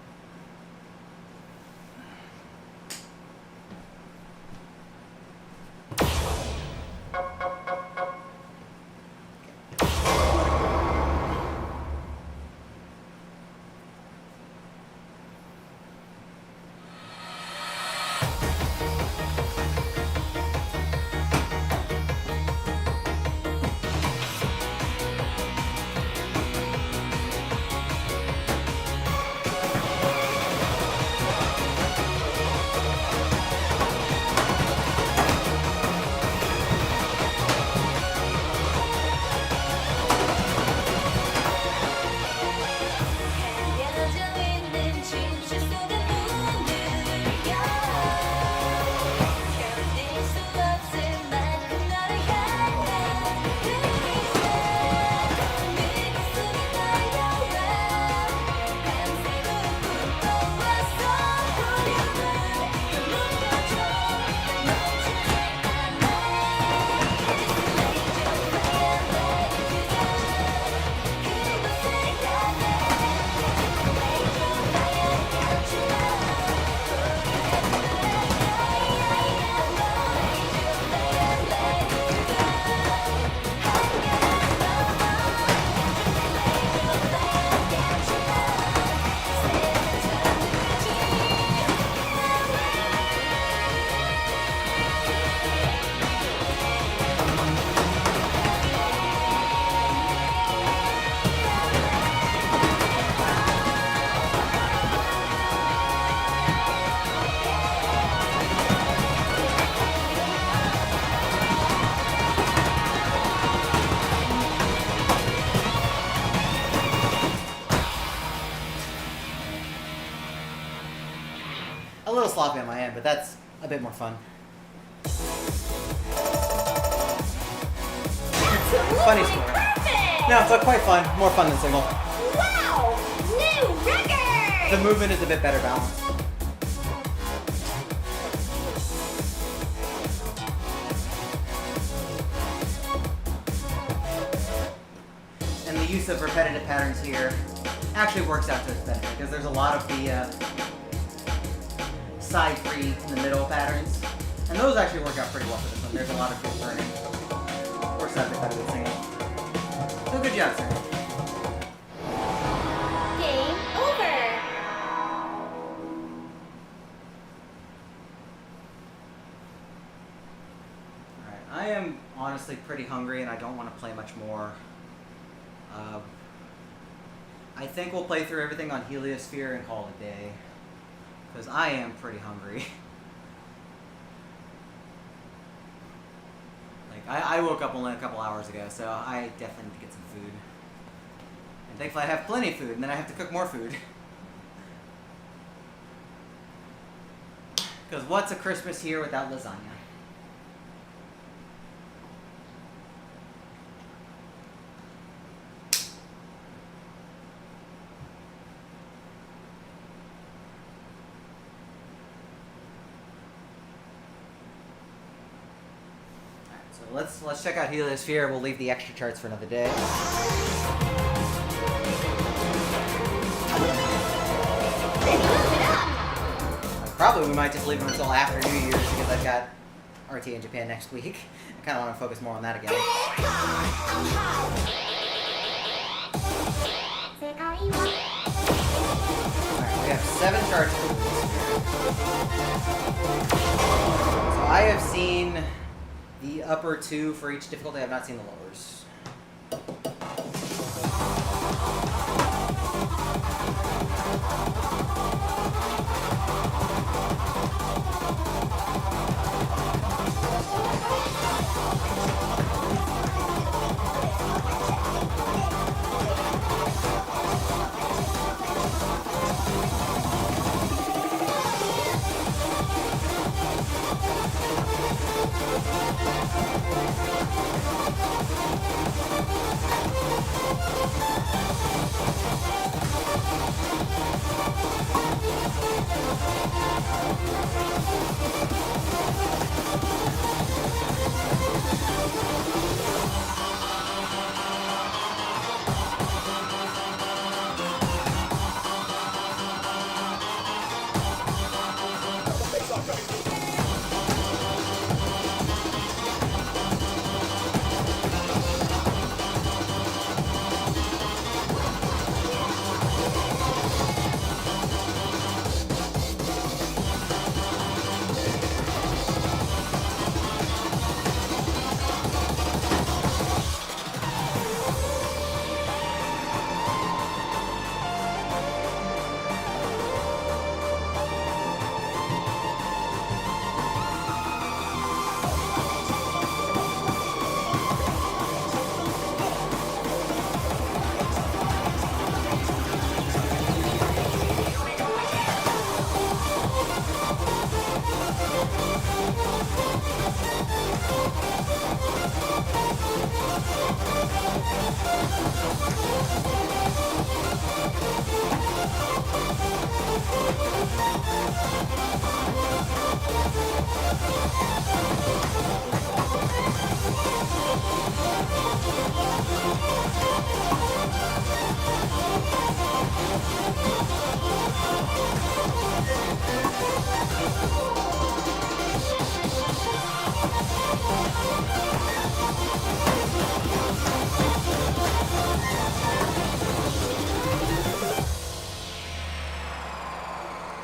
A little sloppy on my end, but that's a bit more fun. Funny story. Perfect! No, but quite fun. More fun than single. Wow! New record! The movement is a bit better balanced. And the use of repetitive patterns here actually works out to its benefit, because there's a lot of the side three in the middle patterns, and those actually work out pretty well for this one. There's a lot of good learning. Works out a bit better than single. So good job, sir. Game over! Alright, I am honestly pretty hungry and I don't want to play much more. I think we'll play through everything on Heliosphere and call it a day, because I am pretty hungry. Like, I woke up only a couple hours ago, so I definitely need to get some food. And thankfully I have plenty of food, and then I have to cook more food. Because what's a Christmas here without lasagna? Alright, so let's check out Heliosphere. We'll leave the extra charts for another day. Probably we might just leave them until after New Year's because I've got RT in Japan next week. I kind of want to focus more on that again. Alright, we have 7 charts. So I have seen the upper 2 for each difficulty. I have not seen the lowers.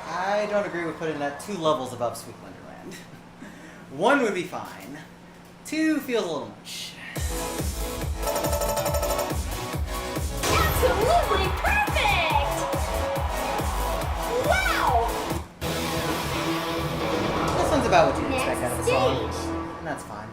I don't agree with putting that 2 levels above Sweet Wonderland. 1 would be fine. 2 feels a little much. Absolutely perfect! Wow! This one's about what you'd expect out of a Next song. stage. And that's fine.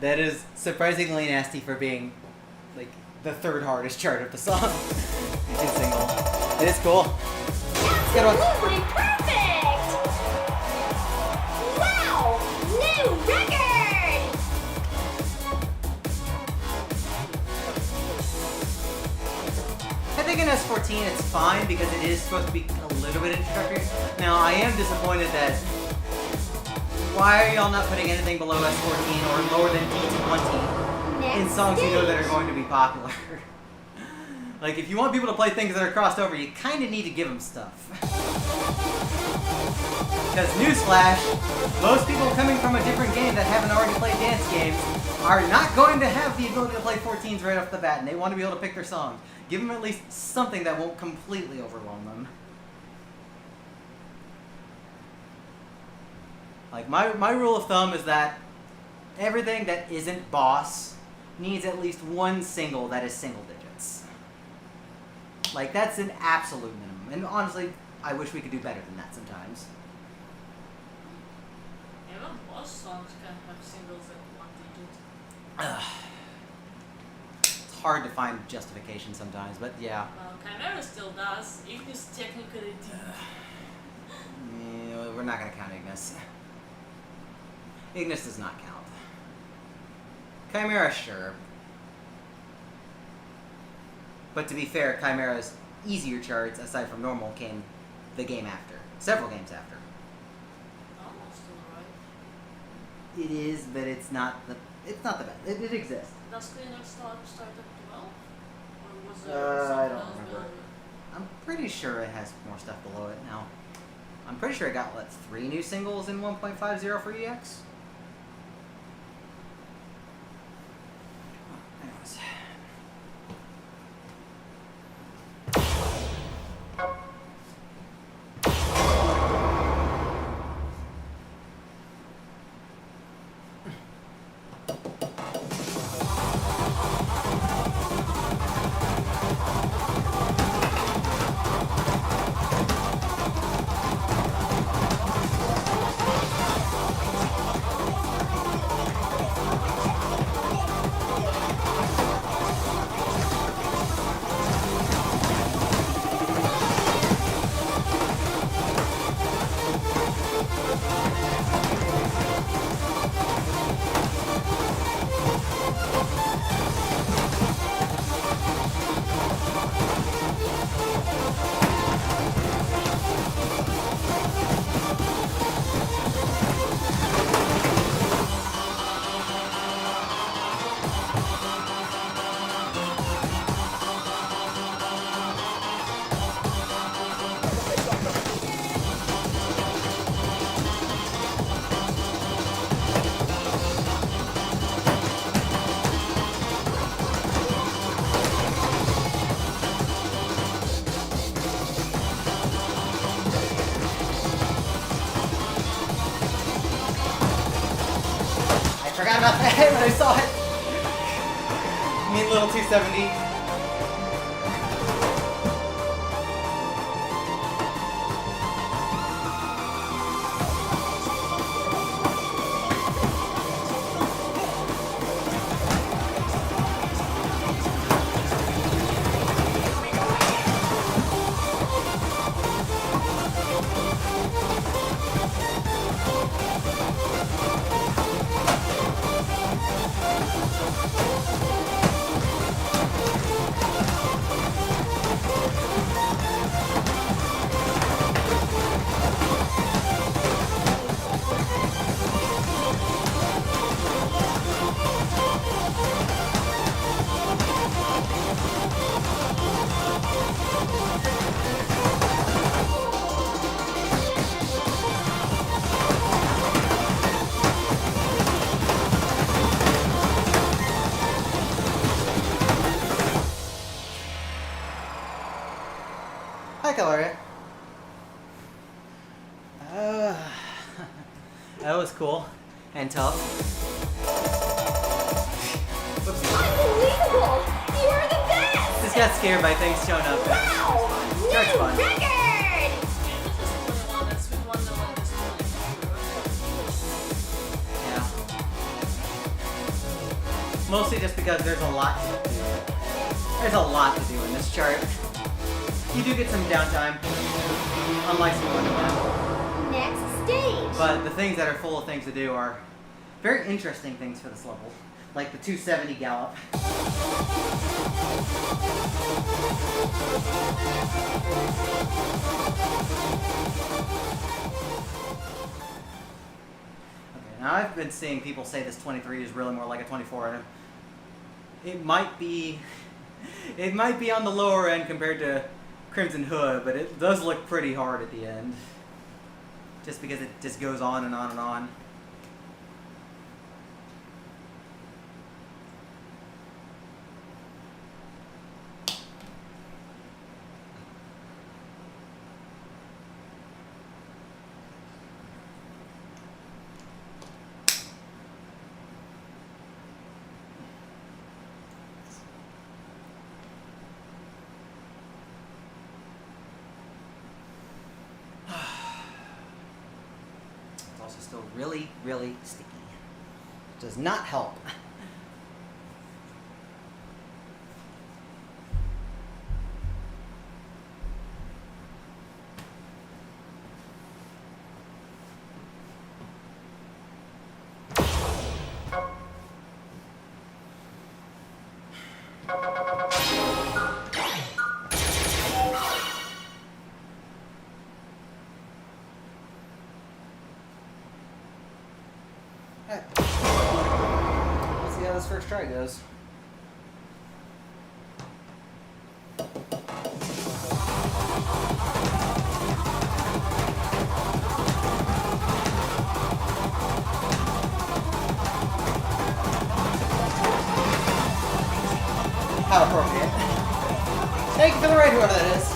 That is surprisingly nasty for being like the third hardest chart of the song in single. It is cool. It's a good one. Absolutely perfect! Wow! New record! I think in S14 it's fine because it is supposed to be a little bit introductory. Now I am disappointed that why are y'all not putting anything below S14 or lower than D20 in Next songs you know that are stage. going to be popular? Like if you want people to play things that are crossed over, you kind of need to give them stuff. Because newsflash, most people coming from a different game that haven't already played dance games are not going to have the ability to play 14s right off the bat, and they want to be able to pick their songs. Give them at least something that won't completely overwhelm them. Like, my rule of thumb is that everything that isn't boss needs at least one single that is single digits. Like, that's an absolute minimum. And honestly, I wish we could do better than that sometimes. Even boss songs can have singles at 1 digit. It's hard to find justification sometimes, but yeah. Well, Chimera still does. Ignis technically did. Yeah, we're not going to count Ignis. Ignis does not count. Chimera, sure. But to be fair, Chimera's easier charts, aside from normal, came the game after. Several games after. Almost alright. It is, but it's not the best. It exists. Does Cleaner start at 12? Or was I there something don't else remember. below it? I'm pretty sure it has more stuff below it now. I'm pretty sure it got, 3 new singles in 1.50 for EX? Anyways. I forgot about that when I saw it. Mean little 270. Hi, Caloria. That was cool and tough. Whoops. Unbelievable! You are the best! Just got scared by things showing up. Wow! That's New fun. record! Yeah, this is 21, that's with Wonderland is 20. Yeah. Mostly just because there's a lot to do. There's a lot to do in this chart. You do get some downtime, unlike some other ones. Next stage. But the things that are full of things to do are very interesting things for this level. Like the 270 gallop. Okay, now I've been seeing people say this 23 is really more like a 24, and it might be on the lower end compared to Crimson Hood, but it does look pretty hard at the end. Just because it just goes on and on and on. Also still really, really sticky. Does not help. Alright. Let's see how this first try goes. How appropriate. Thank you for the raid, whoever that is.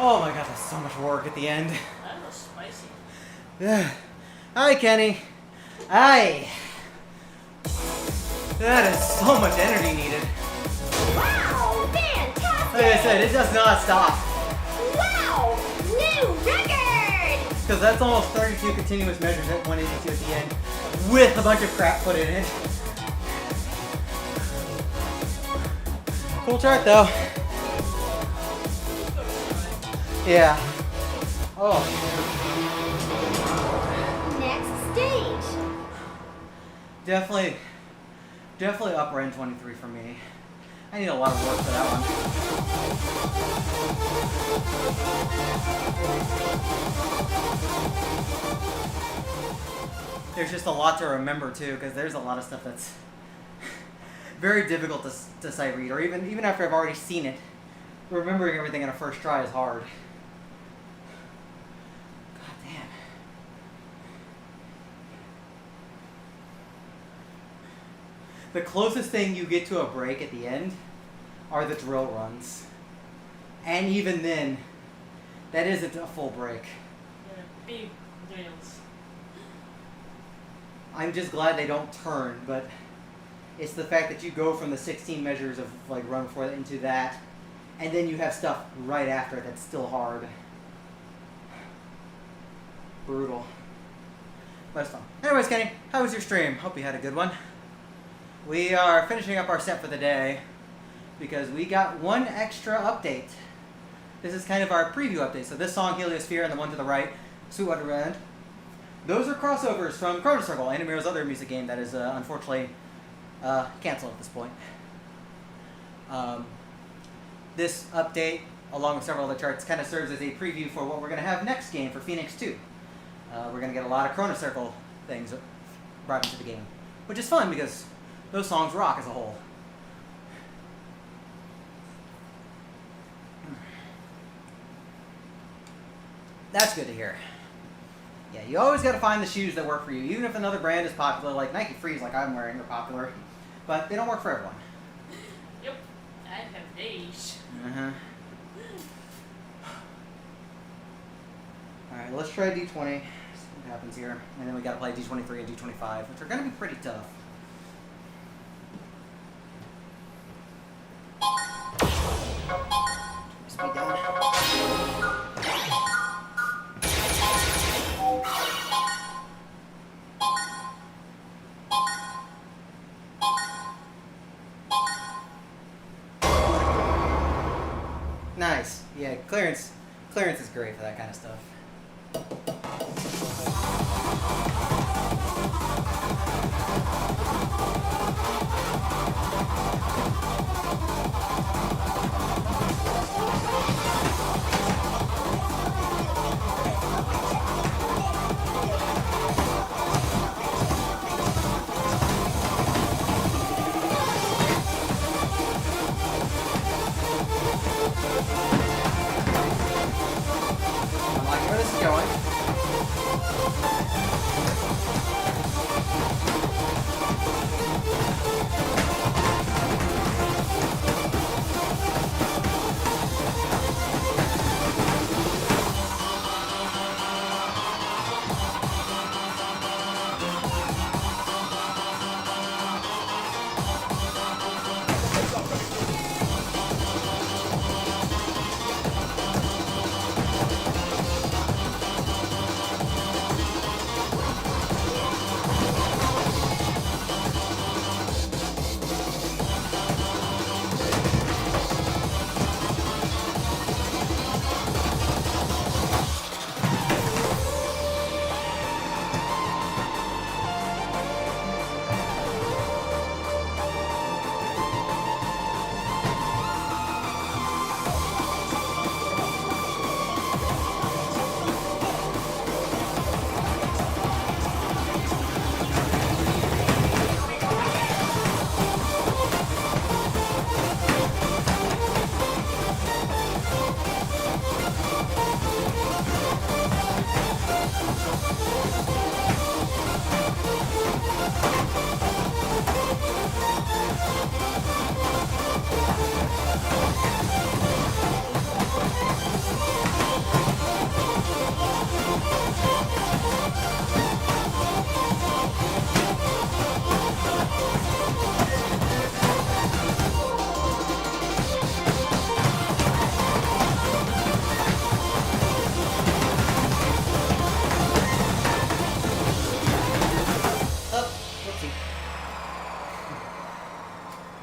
Oh my god, that's so much work at the end. That was spicy. Hi, Kenny. Hi. That is so much energy needed. Wow, fantastic! Like I said, it does not stop. Wow, new record! Because that's almost 32 continuous measures at 182 at the end, with a bunch of crap put in it. Cool chart though. Yeah. Oh. Next stage. Definitely upper end 23 for me. I need a lot of work for that one. there's just a lot to remember too, because there's a lot of stuff that's very difficult to sight read, or even after I've already seen it, remembering everything in a first try is hard. God damn. The closest thing you get to a break at the end are the drill runs. And even then, that isn't a full break. Yeah, big drills. I'm just glad they don't turn, but it's the fact that you go from the 16 measures of like run before that into that, and then you have stuff right after it that's still hard. Brutal. But it's fun. Anyways, Kenny, how was your stream? Hope you had a good one. We are finishing up our set for the day because we got one extra update. This is kind of our preview update. So this song, Heliosphere, and the one to the right, Sweetwater Rand, those are crossovers from Chrono Circle, Animero's other music game that is unfortunately canceled at this point. This update, along with several other charts, kind of serves as a preview for what we're going to have next game for Phoenix 2. We're going to get a lot of Chrono Circle things brought into the game, which is fun because those songs rock as a whole. That's good to hear. Yeah, you always got to find the shoes that work for you, even if another brand is popular, like Nike Freeze, like I'm wearing, are popular, but they don't work for everyone. Yep, I have beige. Uh-huh. Alright, let's try D20, see what happens here. And then we got to play D23 and D25, which are going to be pretty tough. Speed down. Nice. Yeah, clearance is great for that kind of stuff. I'm liking where this is going.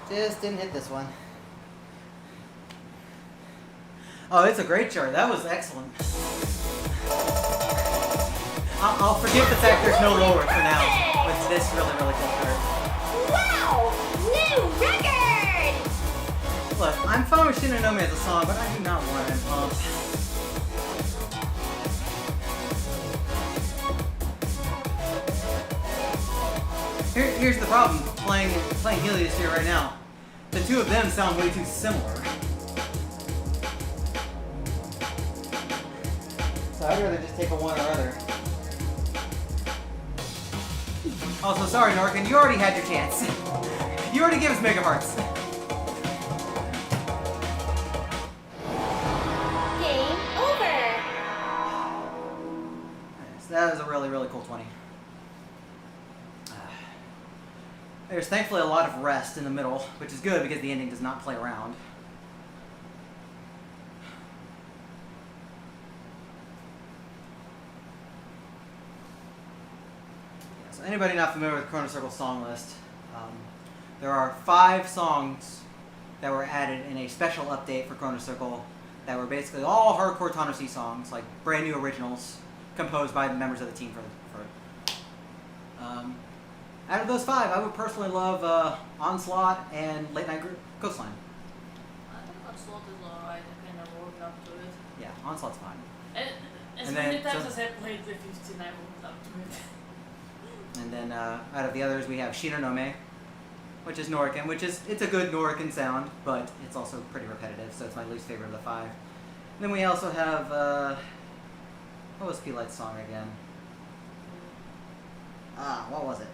Just didn't hit this one. Oh, it's a great chart. That was excellent. I'll forgive the fact there's no lower for now. But this really, really cool chart. Wow! New record! Look, I'm fine with Shinonome as a song, but I do not want it in pumps. Here's the problem playing Helios here right now. The two of them sound way too similar. So I'd rather just take a one or other. Also, sorry, Norkin, you already had your chance. You already gave us Mega Hearts. Game over. So that was a really, really cool 20. There's thankfully a lot of rest in the middle, which is good because the ending does not play around. Yeah, so anybody not familiar with Chrono Circle's song list, there are 5 songs that were added in a special update for Chrono Circle that were basically all hardcore Tano C songs, like brand new originals composed by the members of the team for out of those 5, I would personally love Onslaught and Late Night Coastline. I think Onslaught is alright. I kind of worked up to it. Yeah, Onslaught's fine. And as And many then- times so- as I played the 15, I worked up to it. And then out of the others, we have Shinonome, which is Norican, it's a good Norican sound, but it's also pretty repetitive, so it's my least favorite of the 5. And then we also have what was P-Light's song again? What was it?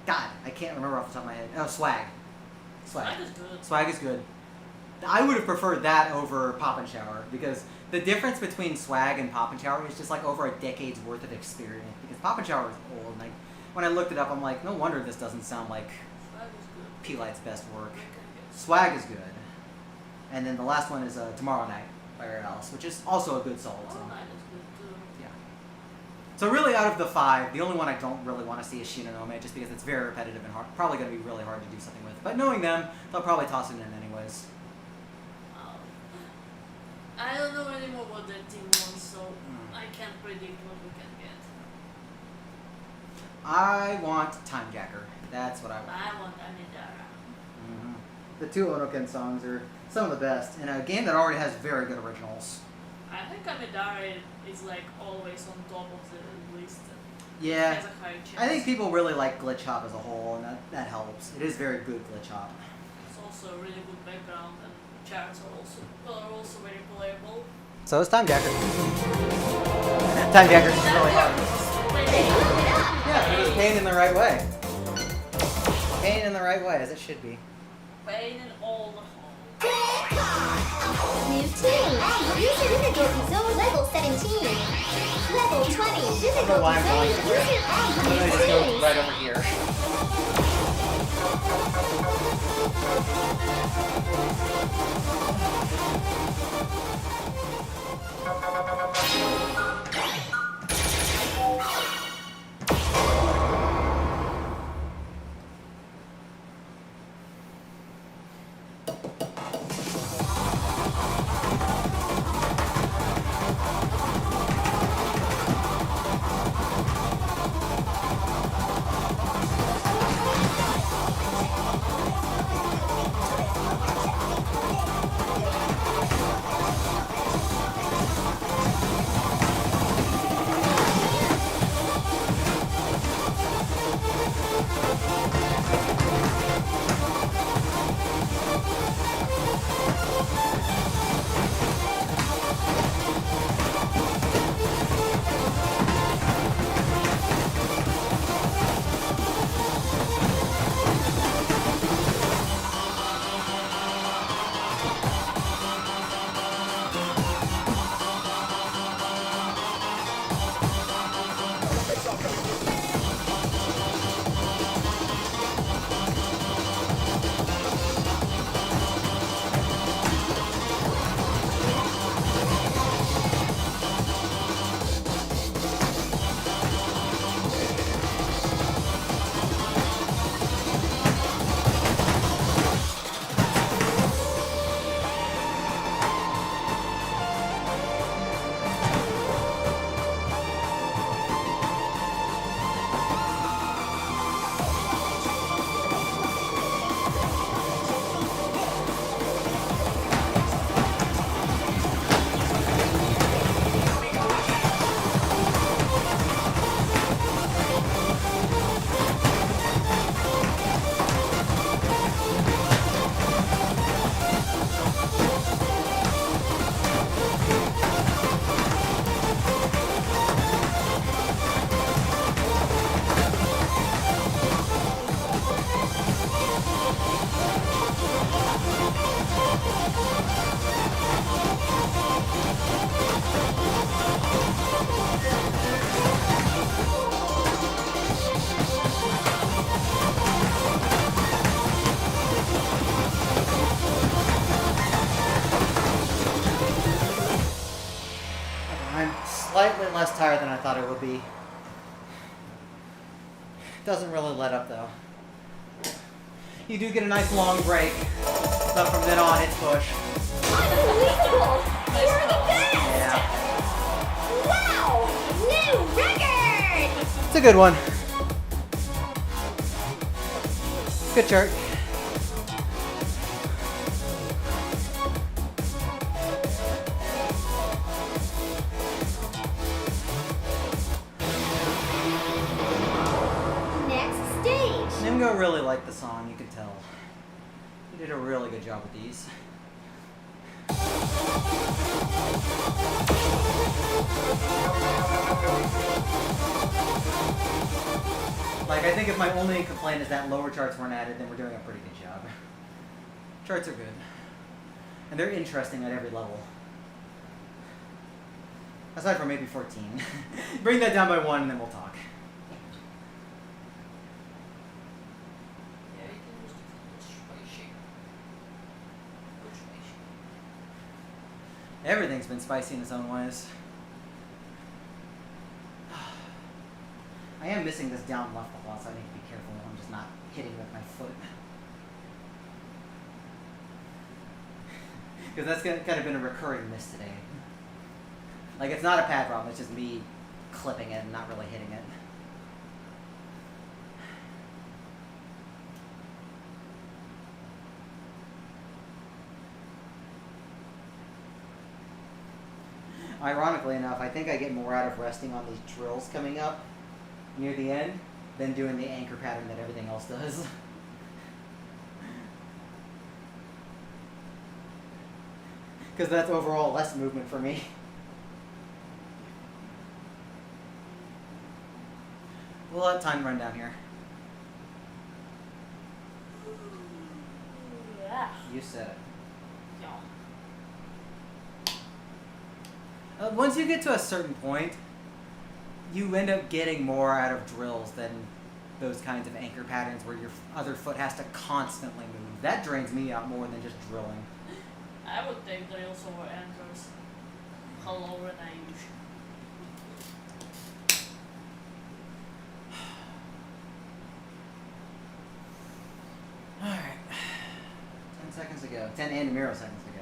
God, I can't remember off the top of my head. Oh, Swag. Swag is good. Swag is good. I would have preferred that over Pop and Shower because the difference between Swag and Pop and Shower is just like over a decade's worth of experience. Because Pop and Shower is old. And like when I looked it up, I'm like, no wonder this doesn't sound like Swag is good. P-Light's best work. I can get Swag is good. And then the last one is Tomorrow Night by Rare Alice, which is also a good solid Tomorrow song. Night is good too. Yeah. So really, out of the 5, the only one I don't really want to see is Shinonome, just because it's very repetitive and hard, probably going to be really hard to do something with. But knowing them, they'll probably toss it in anyways. I don't know anymore what that team wants, so Hmm. I can't predict what we can get. I want Time Jacker. That's what I want. I want Amidara. Hmm. The 2 Onoken songs are some of the best in a game that already has very good originals. I think Amidara is like always on top of the list. Yeah. Has a high chance. I think people really like Glitch Hop as a whole, and that helps. It is very good Glitch Hop. It's also a really good background, and charts are also very playable. So is Time Jacker. Time Jacker is really hard. Yeah, it was pain in the right way. Pain in the right way, as it should be. Pain in all the hole. New team. User difficulty zone level 17. Level 20 I don't know difficulty why I'm going zone. there. User I'm gonna just go series. right over here. less tired than I thought it would be. Doesn't really let up though. You do get a nice long break, but from then on it's push. Unbelievable! You're the best! Yeah, Wow! New record! it's a good one. Good chart. Next stage. Nimgo really liked the song, you could tell. He did a really good job with these. Like, I think if my only complaint is that lower charts weren't added, then we're doing a pretty good job. Charts are good. And they're interesting at every level. Aside from maybe 14. Bring that down by 1 and then we'll talk. Yeah, you can use the spicy. Good spicy. Everything's been spicy in its own ways. I am missing this down left a lot, so I need to be careful when I'm just not hitting with my foot. Because that's kind of been a recurring miss today. Like, it's not a pad problem, it's just me clipping it and not really hitting it. Ironically enough, I think I get more out of resting on these drills coming up near the end than doing the anchor pattern that everything else does. Because that's overall less movement for me. We'll let time run down here. Yeah. You said it. Yeah. Once you get to a certain point, you end up getting more out of drills than those kinds of anchor patterns where your other foot has to constantly move. That drains me out more than just drilling. I would take drills over anchors. Hello, Renage. Alright. 10 seconds to go. 10 and Miro seconds to go.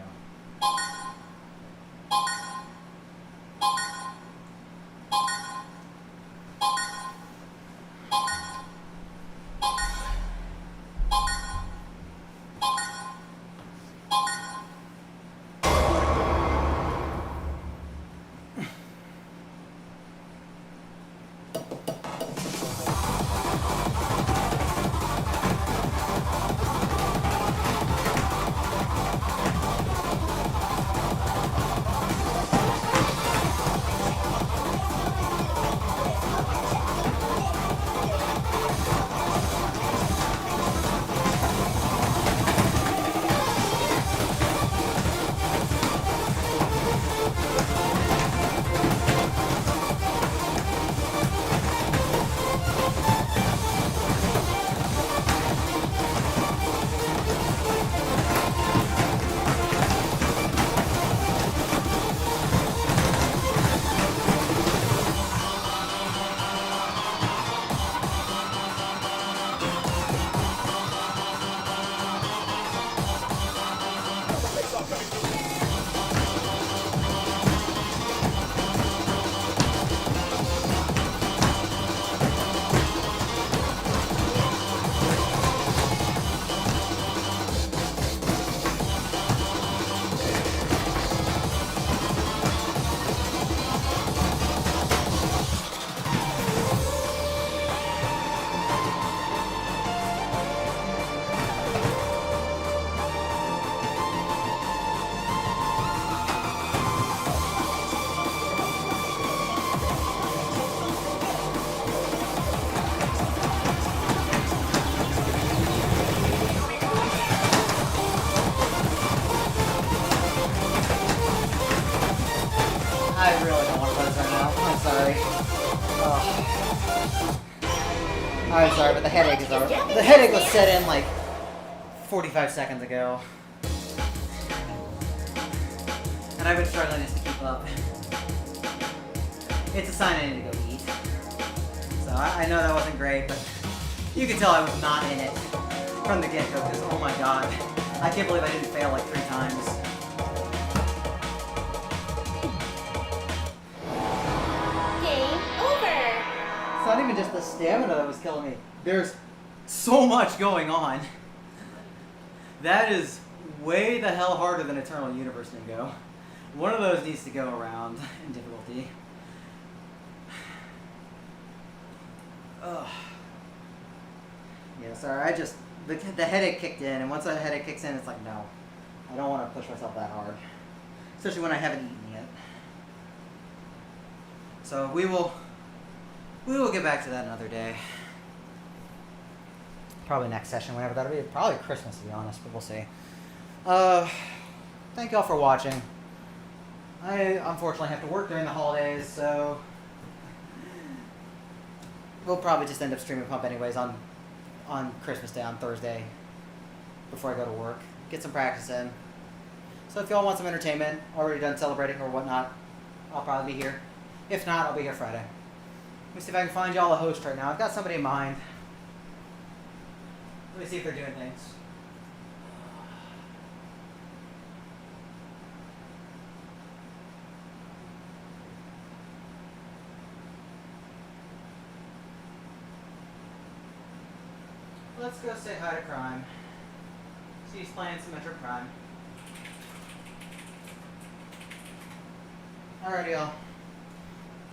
I really don't want to play this right now. I'm sorry. Oh. I'm sorry, but the headache is over. The headache was set in like 45 seconds ago. And I've been struggling just to keep up. it's a sign I need to go eat. So I know that wasn't great, but you can tell I was not in it from the get-go because, oh my god, I can't believe I didn't fail like 3 times. Game over. It's not even just the stamina that was killing me. There's so much going on. That is way the hell harder than Eternal Universe Ningo. One of those needs to go around in difficulty. Ugh. Yeah, sorry, the headache kicked in, and once that headache kicks in, it's like, no. I don't want to push myself that hard. Especially when I haven't eaten yet. So we will get back to that another day. Probably next session, whenever that'll be. Probably Christmas, to be honest, but we'll see. Thank y'all for watching. I unfortunately have to work during the holidays, so we'll probably just end up streaming Pump anyways on Christmas Day, on Thursday, before I go to work. Get some practice in. So if y'all want some entertainment, already done celebrating or whatnot, I'll probably be here. If not, I'll be here Friday. Let me see if I can find y'all a host right now. I've got somebody in mind. Let me see if they're doing things. Let's go say hi to Crime. See, he's playing Symmetric Crime. Alrighty, y'all.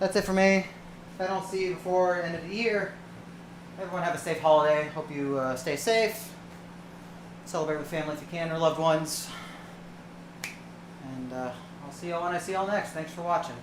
That's it for me. If I don't see you before end of the year, everyone have a safe holiday. Hope you stay safe. Celebrate with family if you can, or loved ones. And I'll see y'all when I see y'all next. Thanks for watching.